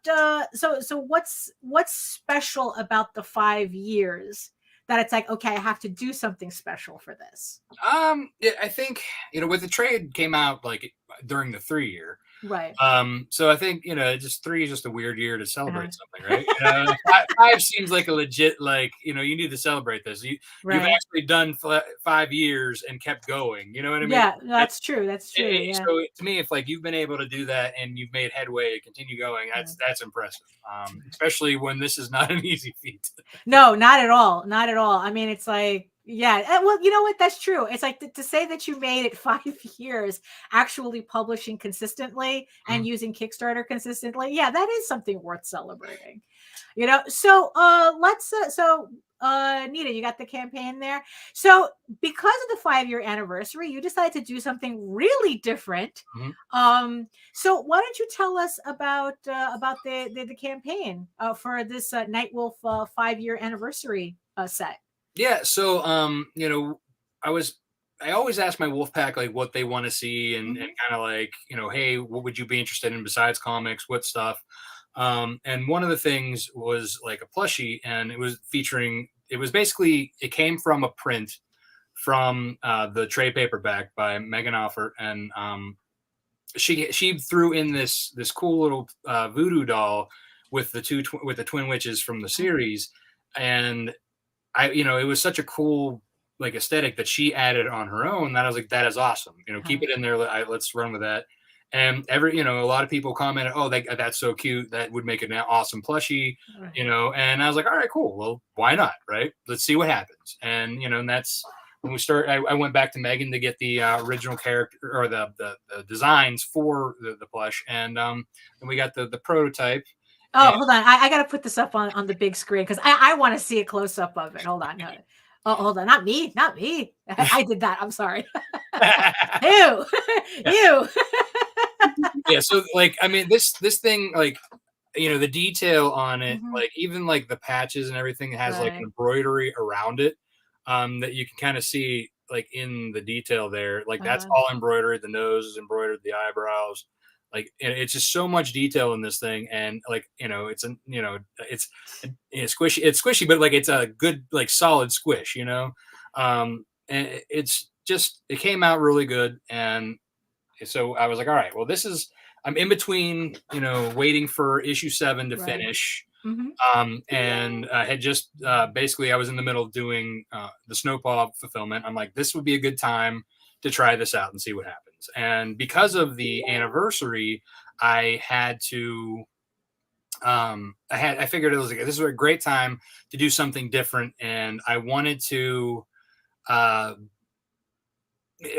what's special about the 5 years that it's like, okay, I have to do something special for this? Yeah, I think, with the trade came out like during the 3-year. Right. So I think, just 3 is just a weird year to celebrate Uh-huh. something, right? Five seems like a legit, like, you need to celebrate this. You've Right. actually done 5 years and kept going. You know what I mean? Yeah, that's true. That's true. Yeah. So to me, if like you've been able to do that and you've made headway and continue going, that's impressive. Especially when this is not an easy feat. No, not at all. Not at all. I mean, it's like, yeah. Well, you know what? That's true. It's like to say that you made it 5 years actually publishing consistently and using Kickstarter consistently. Yeah, that is something worth celebrating. So let's Nita, you got the campaign there. So because of the 5-year anniversary, you decided to do something really different. So why don't you tell us about the campaign for this Nightwolf 5-year anniversary set? Yeah, so I always ask my wolf pack like what they want to see and kind of like, hey, what would you be interested in besides comics? What stuff? And one of the things was like a plushie, and it was it came from a print from the trade paperback by Megan Offert, and she threw in this cool little voodoo doll with the twin witches from the series, and it was such a cool like aesthetic that she added on her own that I was like, that is awesome. Keep it in there. Let's run with that. And a lot of people commented, oh, that's so cute. That would make an awesome plushie, and I was like, all right, cool. Well, why not? Right. Let's see what happens. And, and that's when we start. I went back to Megan to get the original character or the designs for the plush. And we got the prototype. Oh, hold on. I got to put this up on the big screen because I want to see a close up of it. Hold on. Oh, hold on. Not me. I did that. I'm sorry. You. Yeah. So like, I mean, this thing, like, the detail on it, like even like the patches and everything has like embroidery around it, that you can kind of see like in the detail there. Like that's all embroidered. The nose is embroidered, the eyebrows. Like it's just so much detail in this thing, and like it's squishy. It's squishy, but like it's a good like solid squish, and it's just it came out really good. And so I was like, all right, well, I'm in between, waiting for issue 7 to finish, and I had just basically I was in the middle of doing the Snowpaw fulfillment. I'm like, this would be a good time to try this out and see what happens. And because of the anniversary, I had to I figured it was like, this is a great time to do something different, and I wanted to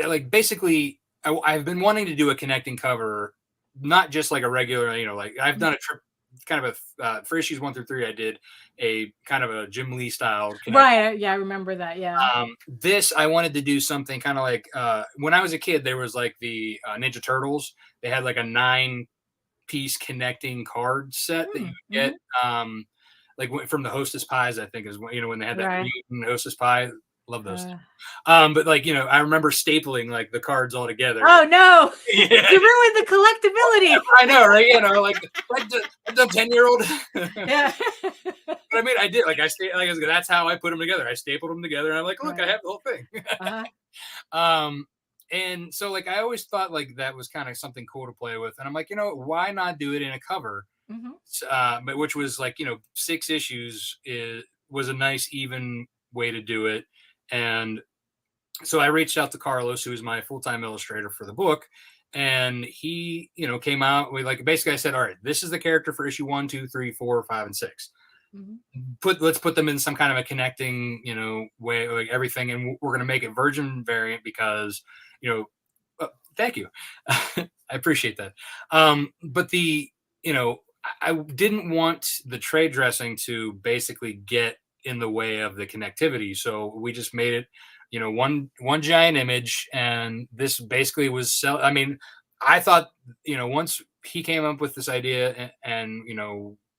like basically I've been wanting to do a connecting cover, not just like a regular, like I've done a trip kind of a for issues 1 through 3. I did a kind of a Jim Lee style right. Yeah, I remember that. Yeah. This I wanted to do something kind of like when I was a kid, there was like the Ninja Turtles. They had like a 9-piece connecting card set that you get like from the Hostess Pies, I think is when they had that Hostess Pie. Love those things. But like, I remember stapling like the cards all together. Oh no. You ruined the collectability. I know, right? Like the 10-year-old. Yeah. But I mean, I did like that's how I put them together. I stapled them together, and I'm like, look, I have the whole thing. And so like I always thought like that was kind of something cool to play with, and I'm like, why not do it in a cover? But which was like 6 issues was a nice even way to do it. And so I reached out to Carlos, who is my full-time illustrator for the book, and he, came out with like basically I said, all right, this is the character for issue 1, 2, 3, 4, 5, and 6. Let's put them in some kind of a connecting, way, like everything, and we're gonna make it virgin variant because, thank you, I appreciate that. But I didn't want the trade dressing to basically get in the way of the connectivity, so we just made it one giant image, and this basically was I mean, I thought once he came up with this idea and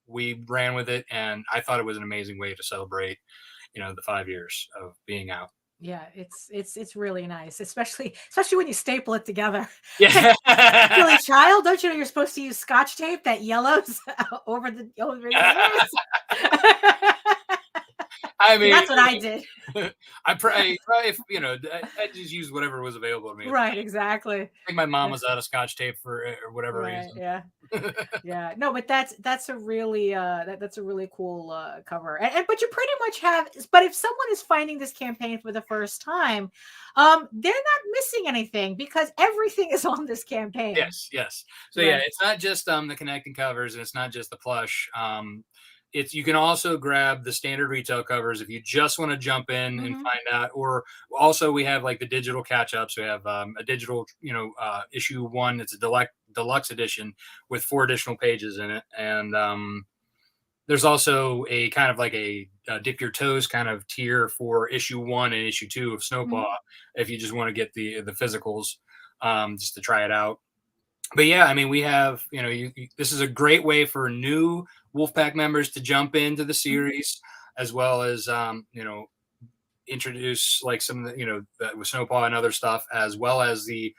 we ran with it, and I thought it was an amazing way to celebrate the 5 years of being out. Yeah, it's really nice, especially when you staple it together. Yeah. Silly child, don't you know you're supposed to use Scotch tape that yellows over the years? I mean, that's what I did. I just used whatever was available to me. Right, exactly. I think my mom was out of Scotch tape for or whatever reason. Yeah. Yeah. No, but that's a really that's a really cool cover. And but you pretty much have. But if someone is finding this campaign for the first time, they're not missing anything because everything is on this campaign. Yes. So yeah, it's not just the connecting covers, and it's not just the plush. You can also grab the standard retail covers if you just want to jump in and find out. Or also we have like the digital catch ups. We have a digital, issue 1. It's a deluxe edition with 4 additional pages in it. And there's also a kind of like a dip your toes kind of tier for issue 1 and issue 2 of Snowpaw if you just want to get the physicals just to try it out. But yeah, I mean, we have, this is a great way for new Wolfpack members to jump into the series, as well as, introduce like some of the, with Snowpaw and other stuff, as well as the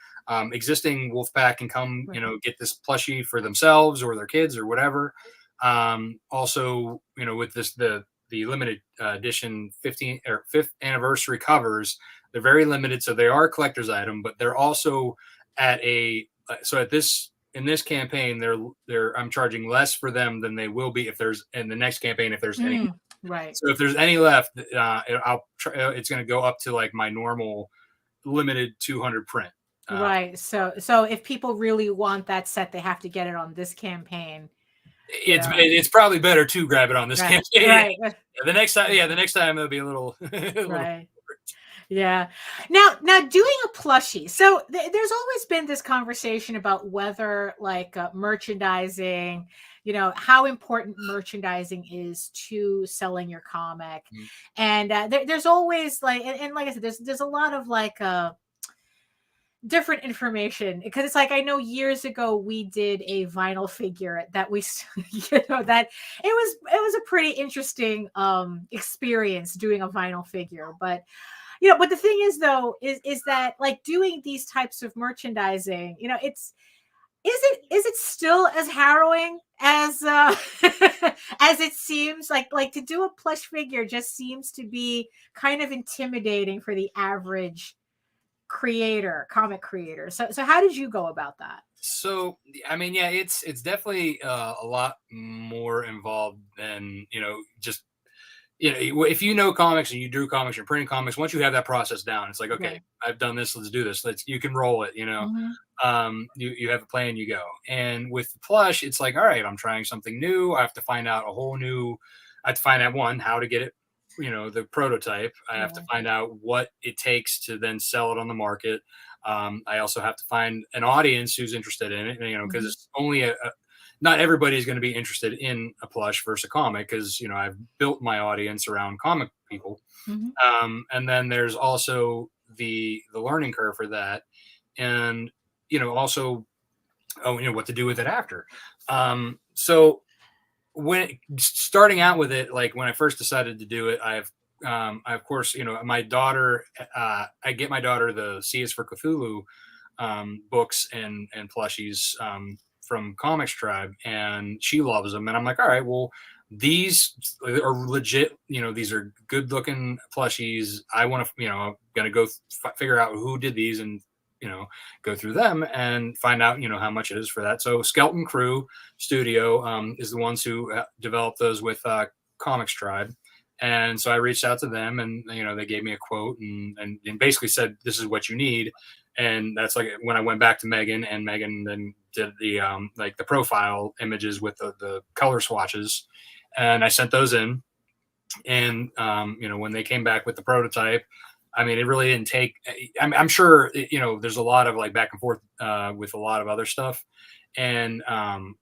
existing Wolfpack can come, get this plushie for themselves or their kids or whatever. Also, with this, the limited edition 5th anniversary covers, they're very limited. So they are a collector's item, but they're also at in this campaign, I'm charging less for them than they will be if there's in the next campaign, if there's any. Right. So if there's any left, it's going to go up to like my normal limited 200 print. Right. So if people really want that set, they have to get it on this campaign. It's probably better to grab it on this campaign. Right. The next time it'll be a little. Right. Yeah. Now doing a plushie. So there's always been this conversation about whether like merchandising, how important merchandising is to selling your comic. And there's always like, and like I said, there's a lot of like different information, because it's like, I know years ago we did a vinyl figure that we, that it was a pretty interesting experience doing a vinyl figure, but but the thing is though, is that like doing these types of merchandising, is it still as harrowing as as it seems? Like to do a plush figure just seems to be kind of intimidating for the average comic creator. So how did you go about that? So I mean, yeah, it's definitely a lot more involved than just. If you know comics and you do comics, you're printing comics, once you have that process down, it's like, okay, I've done this, let's do this. You can roll it, you have a plan, you go. And with the plush, it's like, all right, I'm trying something new. I have to find out one, how to get it, the prototype. I have to find out what it takes to then sell it on the market. I also have to find an audience who's interested in it, because it's only not everybody is going to be interested in a plush versus a comic, because I've built my audience around comic people. And then there's also the learning curve for that, and also what to do with it after. So when starting out with it, like when I first decided to do it, I of course, my daughter, I get my daughter the C is for Cthulhu books and plushies from Comics Tribe, and she loves them. And I'm like, all right, well, these are legit, these are good looking plushies. I want to, I'm going to go figure out who did these and, go through them and find out, how much it is for that. So Skeleton Crew Studio is the ones who developed those with Comics Tribe. And so I reached out to them, and, they gave me a quote and basically said, this is what you need. And that's like when I went back to Megan, and Megan then did the like the profile images with the color swatches, and I sent those in. And when they came back with the prototype, I mean, it really didn't take. I'm sure there's a lot of like back and forth with a lot of other stuff, and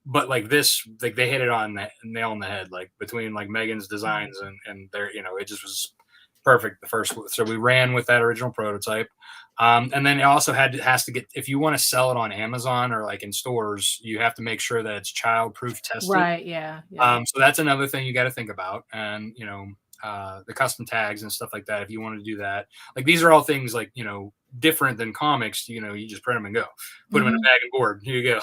but like this, like they hit it on the nail on the head, like between like Megan's designs and their, it just was perfect the first. So we ran with that original prototype. And then it also has to get, if you want to sell it on Amazon or like in stores, you have to make sure that it's child proof tested. Right. Yeah. So that's another thing you got to think about. And, the custom tags and stuff like that. If you want to do that, like these are all things like, different than comics. You just print them and go, put them in a bag and board. Here you go.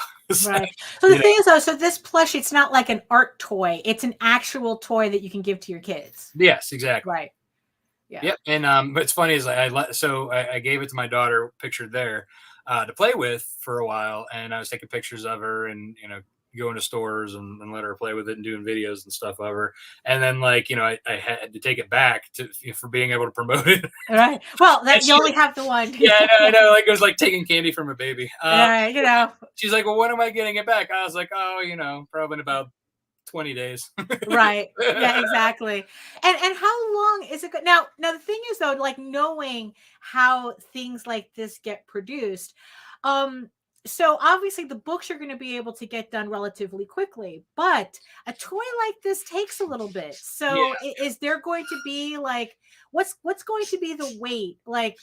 Right. So the thing is, though, so this plushie, it's not like an art toy. It's an actual toy that you can give to your kids. Yes, exactly. Right. Yeah. Yep. And but it's funny is I gave it to my daughter, pictured there, to play with for a while, and I was taking pictures of her and going to stores and let her play with it and doing videos and stuff of her. And then I had to take it back for being able to promote it. Right. Well, you only have the one. Yeah, I know. Like it was like taking candy from a baby. She's like, well, when am I getting it back? I was like, oh, probably in about 20 days. Right. Yeah, exactly. And how long is it now the thing is though, like knowing how things like this get produced, so obviously the books you're going to be able to get done relatively quickly, but a toy like this takes a little bit. So is there going to be like what's going to be the wait, like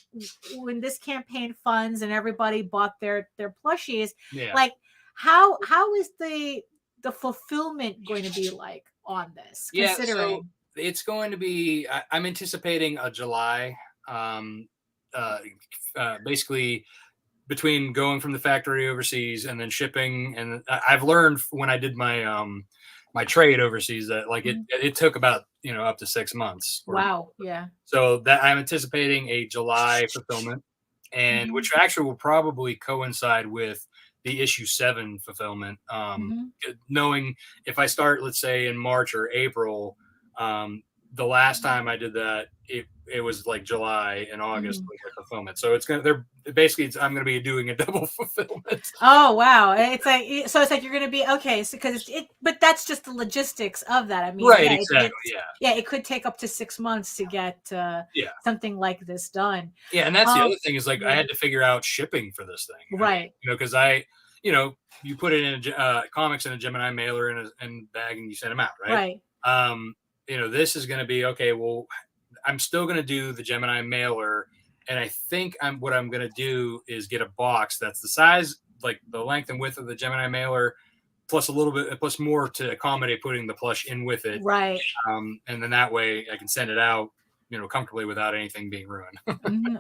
when this campaign funds and everybody bought their plushies, like how is the fulfillment going to be like on this, considering? So it's going to be, I'm anticipating a July, basically between going from the factory overseas and then shipping. And I've learned when I did my my trade overseas that like it took about up to 6 months. Wow. Yeah. So that I'm anticipating a July fulfillment, and which actually will probably coincide with the issue 7 fulfillment. Knowing if I start, let's say in March or April, the last time I did that, it was like July and August with the fulfillment. So I'm going to be doing a double fulfillment. Oh, wow. It's like you're going to be okay. So but that's just the logistics of that. I mean, right. Exactly. It could take up to 6 months to get something like this done. Yeah. And that's the other thing is like, I had to figure out shipping for this thing. Right. Cause you put it in comics in a Gemini mailer in a bag and you send them out. Right. This is going to be, okay, well, I'm still going to do the Gemini mailer. And I think what I'm going to do is get a box that's the size, like the length and width of the Gemini mailer, plus a little bit, plus more to accommodate putting the plush in with it. Right. And then that way I can send it out, comfortably without anything being ruined.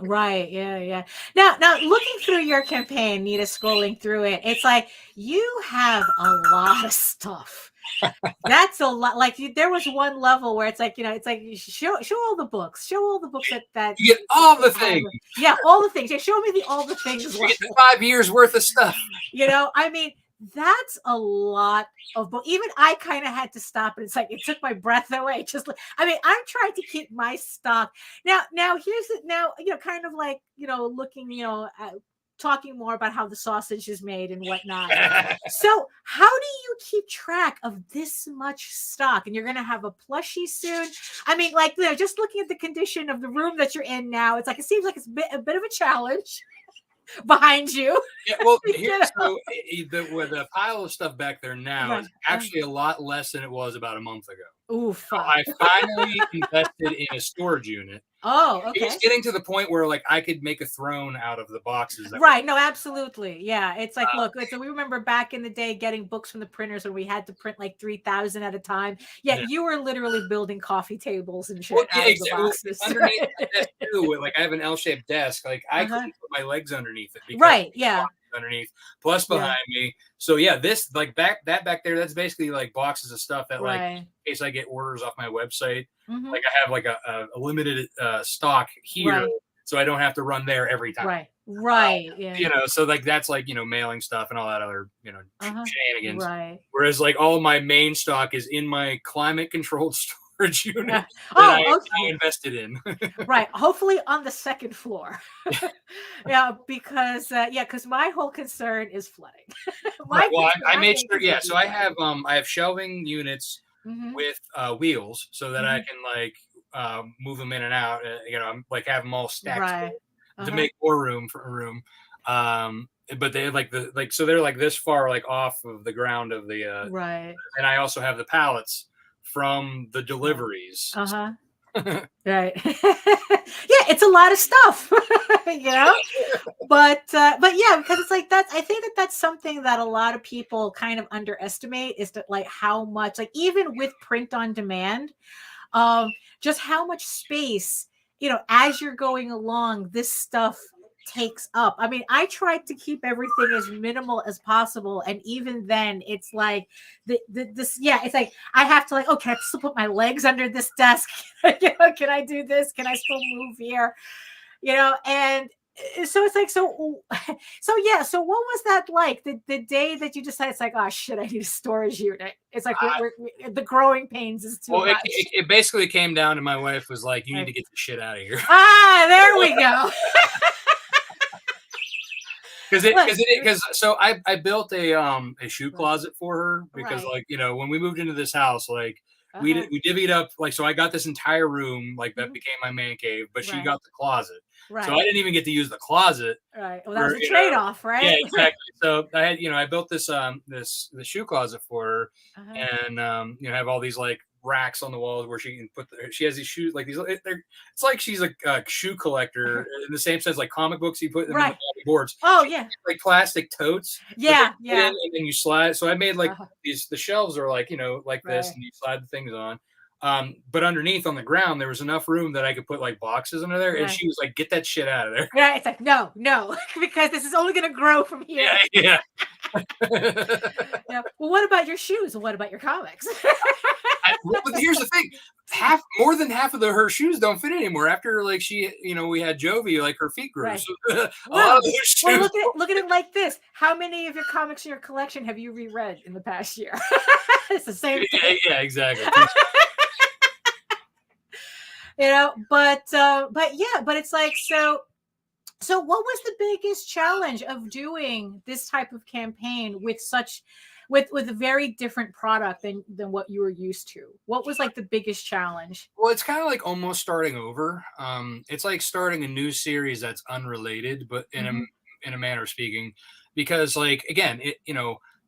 Right. Yeah. Now looking through your campaign, Nita, scrolling through it, it's like you have a lot of stuff. That's a lot. Like there was one level where it's like, show all the books, that you get all the things. Yeah, all the things. Yeah, show me all the things. You get 5 years worth of stuff. I mean, that's a lot of books. Even I kind of had to stop, and it's like it took my breath away. I'm trying to keep my stock. Now here's it. Now kind of like looking at, talking more about how the sausage is made and whatnot. So how do you keep track of this much stock? And you're going to have a plushie soon. I mean, like, just looking at the condition of the room that you're in now, it's like, it seems like it's a bit of a challenge behind you. Yeah, well, with the pile of stuff back there now is actually a lot less than it was about a month ago. Oof. So I finally invested in a storage unit. Oh, okay. It's getting to the point where like I could make a throne out of the boxes. Right. No, absolutely. Yeah. It's like, look, so we remember back in the day getting books from the printers when we had to print like 3,000 at a time. Yeah. You were literally building coffee tables and shit out of the boxes. Underneath that too, like I have an L-shaped desk. Like I couldn't put my legs underneath it. Right. Yeah. Underneath, plus behind me. So yeah, this like back there, that's basically like boxes of stuff that like in case I get orders off my website, like I have like a limited stock here, so I don't have to run there every time. Right. Yeah. So like that's like mailing stuff and all that other shenanigans. Right. Whereas like all my main stock is in my climate controlled storage unit that I invested in. Right. Hopefully on the second floor. Because my whole concern is flooding. I made sure. Yeah. So I have shelving units with wheels so that I can like move them in and out. I'm like have them all stacked to make more room for a room. But they so they're like this far like off of the ground of the and I also have the pallets from the deliveries. Right. Yeah, it's a lot of stuff. But yeah, because it's like I think that's something that a lot of people kind of underestimate is that like how much, like even with print on demand, just how much space, as you're going along, this stuff takes up. I mean, I tried to keep everything as minimal as possible, and even then it's like it's like I have to can I still put my legs under this desk? Can I do this? Can I still move here? And so it's like so yeah. So what was that like the day that you decided it's like, oh shit, I need a storage unit? It's like the growing pains is too much. It basically came down to my wife was like, you need to get the shit out of here. There we go. Because so I built a shoe closet for her because when we moved into this house, we divvied up, so I got this entire room that became my man cave, but she got the closet. Right. So I didn't even get to use the closet. Right. Well, that was a trade-off, right? Yeah, exactly. So I had, I built this the shoe closet for her, and have all these racks on the walls where she can put she has these shoes it's like she's a shoe collector in the same sense, like comic books you put them in the boards. Oh yeah, like plastic totes. Yeah. And then you slide. So I made the shelves are this, and you slide the things on. But underneath on the ground there was enough room that I could put boxes under there, and she was like, "Get that shit out of there." Yeah, it's like no, because this is only going to grow from here. Yeah. Yeah. Well, what about your shoes? And what about your comics? But here's the thing: more than half of her shoes don't fit anymore. After she, we had Jovi, her feet grew. Right. So, a lot of those shoes. Well, look at it like this: how many of your comics in your collection have you reread in the past year? It's the same thing. Yeah, exactly. But it's like so what was the biggest challenge of doing this type of campaign with a very different product than what you were used to? What was the biggest challenge? Well, it's kind of almost starting over. It's like starting a new series that's unrelated, but in a manner of speaking, because again,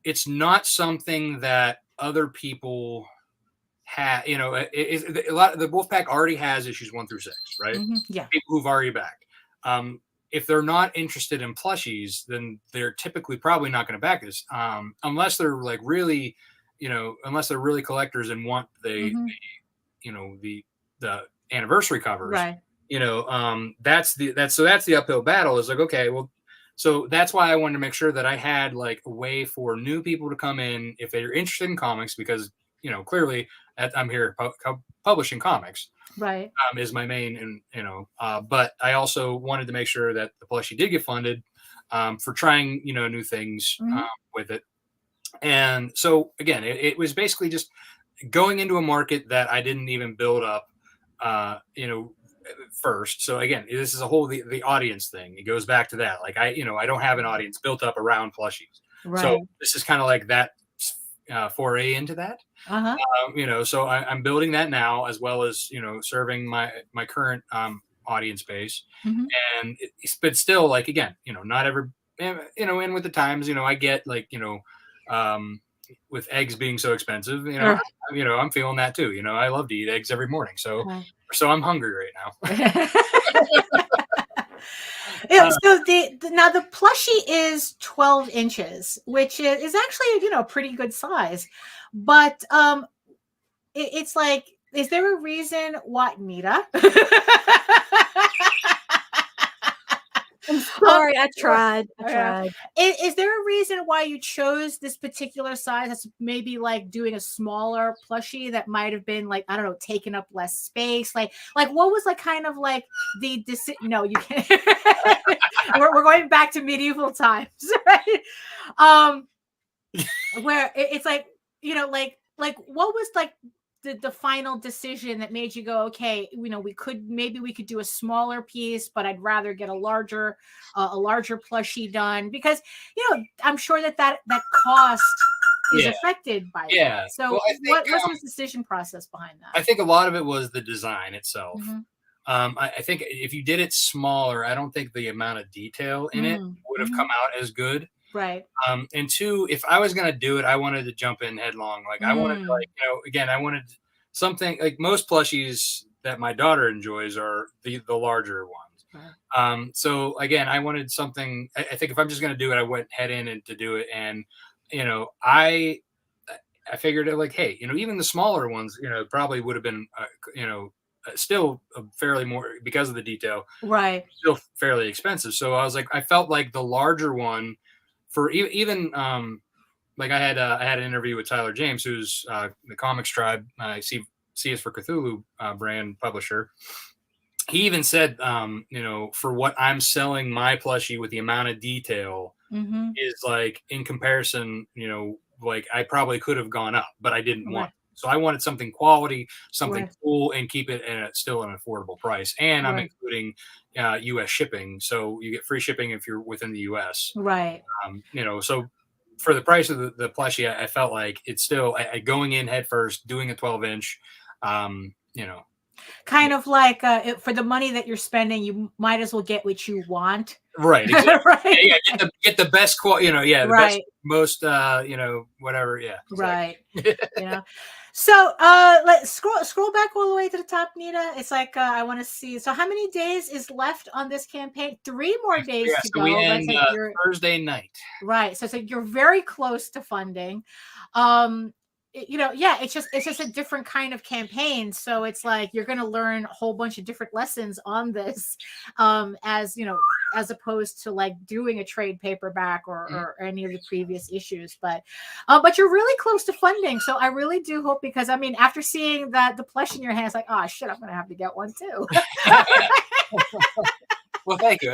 it's not something that other people have. A lot of the Wolfpack already has issues 1 through 6, right? Yeah, people who've already backed. If they're not interested in plushies, then they're typically probably not going to back this, unless they're really, unless they're really collectors and want the anniversary covers, right? That's the uphill battle. Is okay, well, so that's why I wanted to make sure that I had a way for new people to come in if they're interested in comics, because clearly I'm here publishing comics. Right. Is my main, but I also wanted to make sure that the plushie did get funded for trying, new things with it. And so again, it was basically just going into a market that I didn't even build up, first. So again, this is a whole, the audience thing. It goes back to that. I don't have an audience built up around plushies. Right. So this is kind of that foray into that. So I'm building that now, as well as serving my current audience base, and but still, again, not every, and with the times, I get with eggs being so expensive, I'm feeling that too. I love to eat eggs every morning, so I'm hungry right now. So now the plushie is 12 inches, which is actually a pretty good size, but it's is there a reason why Nita? I'm sorry, I tried. Is there a reason why you chose this particular size? That's maybe doing a smaller plushie that might have been I don't know, taking up less space. What was kind of the decision? No, you can't. we're going back to medieval times, right? Where it's what was the final decision that made you go, okay, we could do a smaller piece, but I'd rather get a larger plushie done, because I'm sure that cost is affected by that. So well, what was the decision process behind that? I think a lot of it was the design itself. I think if you did it smaller, I don't think the amount of detail in it would have come out as good. Right. And two, if I was going to do it, I wanted to jump in headlong. I wanted again, I wanted something most plushies that my daughter enjoys are the larger ones. Right. So again, I wanted something, I think if I'm just going to do it, I went head in and to do it. And, I I figured it like, hey, even the smaller ones, probably would have been, still fairly more because of the detail, Right. still fairly expensive. So I was like, I felt like the larger one for even, like I had an interview with Tyler James, who's the Comics Tribe, See Us for Cthulhu brand publisher. He even said, for what I'm selling my plushie with the amount of detail is like in comparison, like I probably could have gone up, but I didn't want. So I wanted something quality, something cool, and keep it at still an affordable price. And I'm including U.S. shipping, so you get free shipping if you're within the U.S. Right. So for the price of the plushie, I felt like it's still going in head first, doing a 12-inch. Kind of like for the money that you're spending, you might as well get what you want. Right. Exactly. Right. Yeah, get the best quality. The best, most. Whatever. Yeah. Right. So let's scroll back all the way to the top, Nita. It's like I want to see. So how many days is left on this campaign? 3 more days to go. We end Thursday night. Right. So you're very close to funding. It's just a different kind of campaign. So it's like you're going to learn a whole bunch of different lessons on this, as opposed to like doing a trade paperback or any of the previous issues. But you're really close to funding. So I really do hope, because I mean, after seeing the plush in your hands, like, oh shit, I'm going to have to get one too. Well, thank you.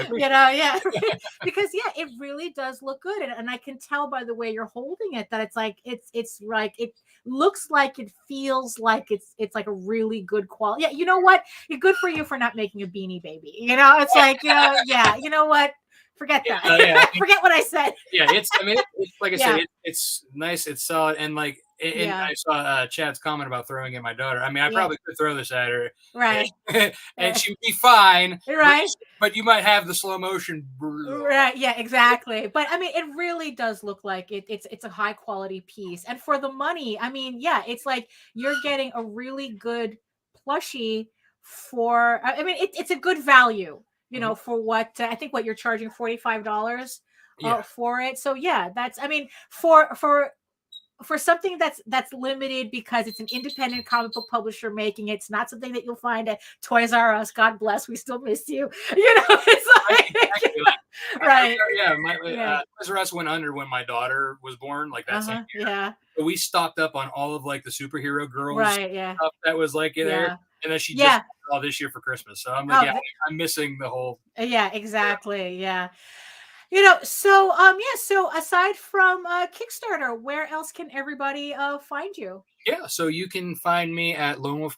Because it really does look good, and I can tell by the way you're holding it that it's like it's like it looks like, it feels like it's like a really good quality. Yeah, you know what? It's good for you for not making a Beanie Baby. It's like you know what? Forget that. Forget what I said. It's like I said, it's nice, it's solid, and like. And I saw Chad's comment about throwing at my daughter. I mean, I probably could throw this at her, right? And she'd be fine, right? But you might have the slow motion, right? Yeah, exactly. But I mean, it really does look like it's a high quality piece, and for the money, I mean, it's like you're getting a really good plushie for. I mean, it's a good value, for what I think what you're charging $45 for it. So that's, I mean, for something that's limited, because it's an independent comic book publisher making it. It's not something that you'll find at Toys R Us. God bless, we still miss you. It's like, right. Toys R Us went under when my daughter was born, like that same year. Yeah. But we stocked up on all of like the superhero girls stuff that was like in there. And then she just all this year for Christmas. So I'm like, I'm missing the whole. Yeah, exactly. Yeah. So aside from Kickstarter, where else can everybody find you? So you can find me at Lone Wolf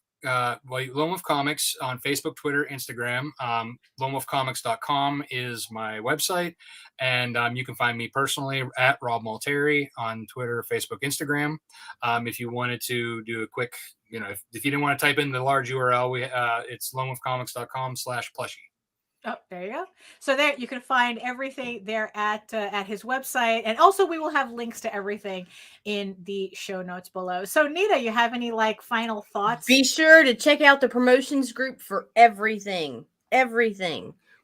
Comics on Facebook, Twitter, Instagram. LoneWolfComics.com is my website, and you can find me personally at Rob Multari on Twitter, Facebook, Instagram. If you wanted to do a quick, if you didn't want to type in the large URL, it's LoneWolfComics.com/plushie. Oh, there you go. So there you can find everything there at his website, and also we will have links to everything in the show notes below. So Nita, you have any like final thoughts? Be sure to check out the promotions group for everything.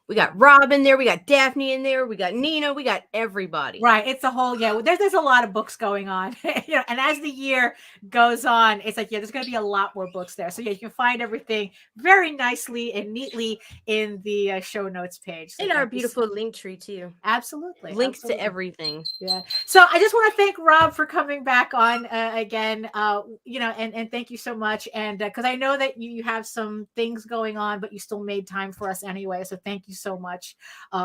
We got Rob in there, we got Daphne in there, we got Nina, we got everybody. Right. It's a whole, there's a lot of books going on. And as the year goes on, it's like, there's going to be a lot more books there. So you can find everything very nicely and neatly in the show notes page. So in our beautiful link tree too. Absolutely. Links to everything. Yeah. So I just want to thank Rob for coming back on again, and thank you so much. And because I know that you have some things going on, but you still made time for us anyway. So thank you so much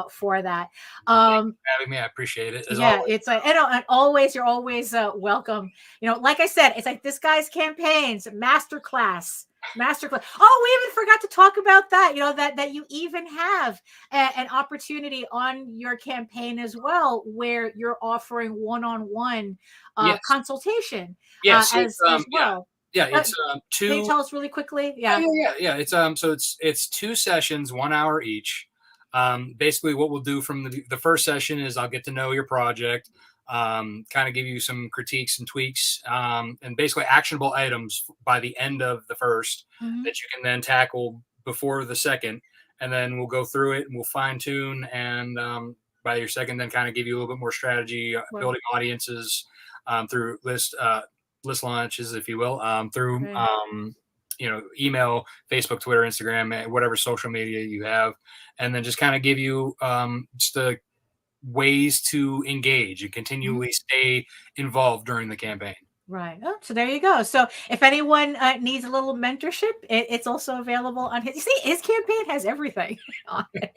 for that. Thank you for having me. I appreciate it. Always. It's like, and always, you're always welcome. Like I said, it's like this guy's campaigns, masterclass. Oh, we even forgot to talk about that. That you even have an opportunity on your campaign as well, where you're offering one-on-one consultation. Yes, as well. Yeah, it's two. Can you tell us really quickly? Yeah. It's so it's 2 sessions, 1 hour each. Basically, what we'll do from the first session is I'll get to know your project, kind of give you some critiques and tweaks, and basically actionable items by the end of the first that you can then tackle before the second, and then we'll go through it and we'll fine tune, and by your second, then kind of give you a little bit more strategy, building audiences through list list launches, if you will, through Right. email, Facebook, Twitter, Instagram, whatever social media you have, and then just kind of give you just the ways to engage and continually stay involved during the campaign. Right. Oh, so there you go. So if anyone needs a little mentorship, it's also available on his. You see, his campaign has everything on it.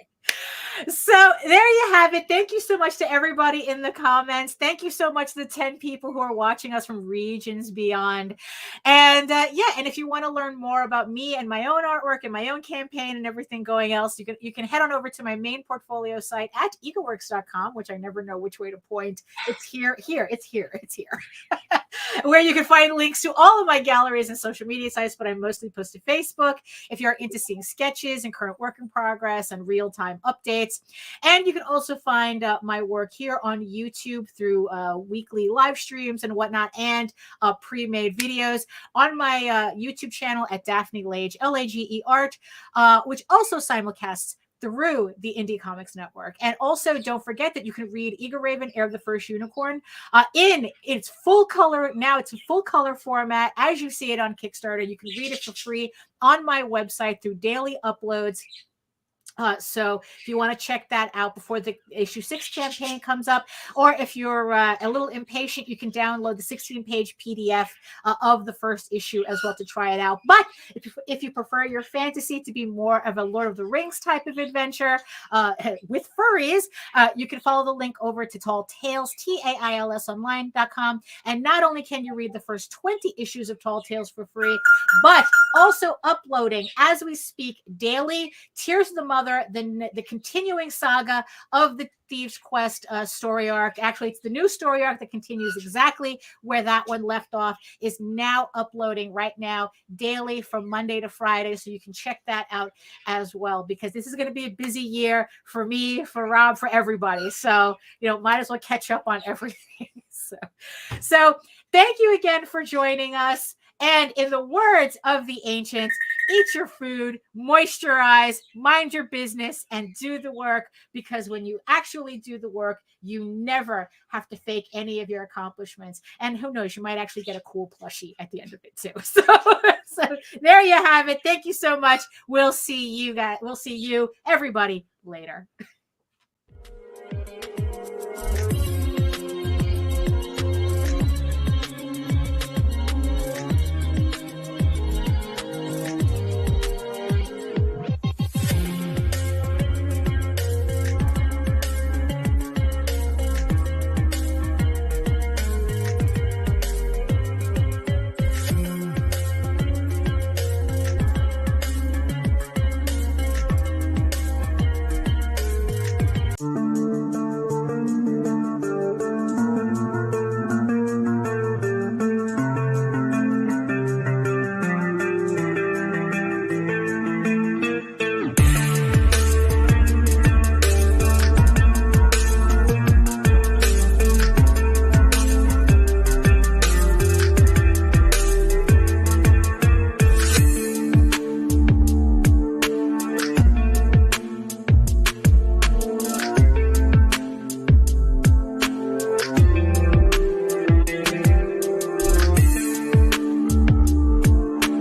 So there you have it. Thank you so much to everybody in the comments. Thank you so much to the 10 people who are watching us from regions beyond. And and if you want to learn more about me and my own artwork and my own campaign and everything going else, you can head on over to my main portfolio site at egoworks.com, which I never know which way to point. It's here, it's here. Where you can find links to all of my galleries and social media sites, but I mostly post to Facebook if you're into seeing sketches and current work in progress and real-time updates. And you can also find my work here on YouTube through weekly live streams and whatnot, and pre-made videos on my YouTube channel at Daphne Lage, Lage Art, which also simulcasts through the Indie Comics Network. And also don't forget that you can read Eagle Raven, Heir of the First Unicorn in its full color. Now it's a full color format as you see it on Kickstarter. You can read it for free on my website through daily uploads. So if you want to check that out before the issue 6 campaign comes up, or if you're a little impatient, you can download the 16-page PDF of the first issue as well to try it out. But if you prefer your fantasy to be more of a Lord of the Rings type of adventure with furries, you can follow the link over to Tall Tales, TAILSonline.com. And not only can you read the first 20 issues of Tall Tales for free, but also uploading as we speak daily Tears of the Mother, the continuing saga of the Thieves Quest story arc. Actually, it's the new story arc that continues exactly where that one left off, is now uploading right now daily from Monday to Friday. So you can check that out as well, because this is going to be a busy year for me, for Rob, for everybody. So, might as well catch up on everything. So thank you again for joining us. And in the words of the ancients, eat your food, moisturize, mind your business, and do the work, because when you actually do the work, you never have to fake any of your accomplishments. And who knows, you might actually get a cool plushie at the end of it too. So there you have it. Thank you so much. We'll see you, everybody, later.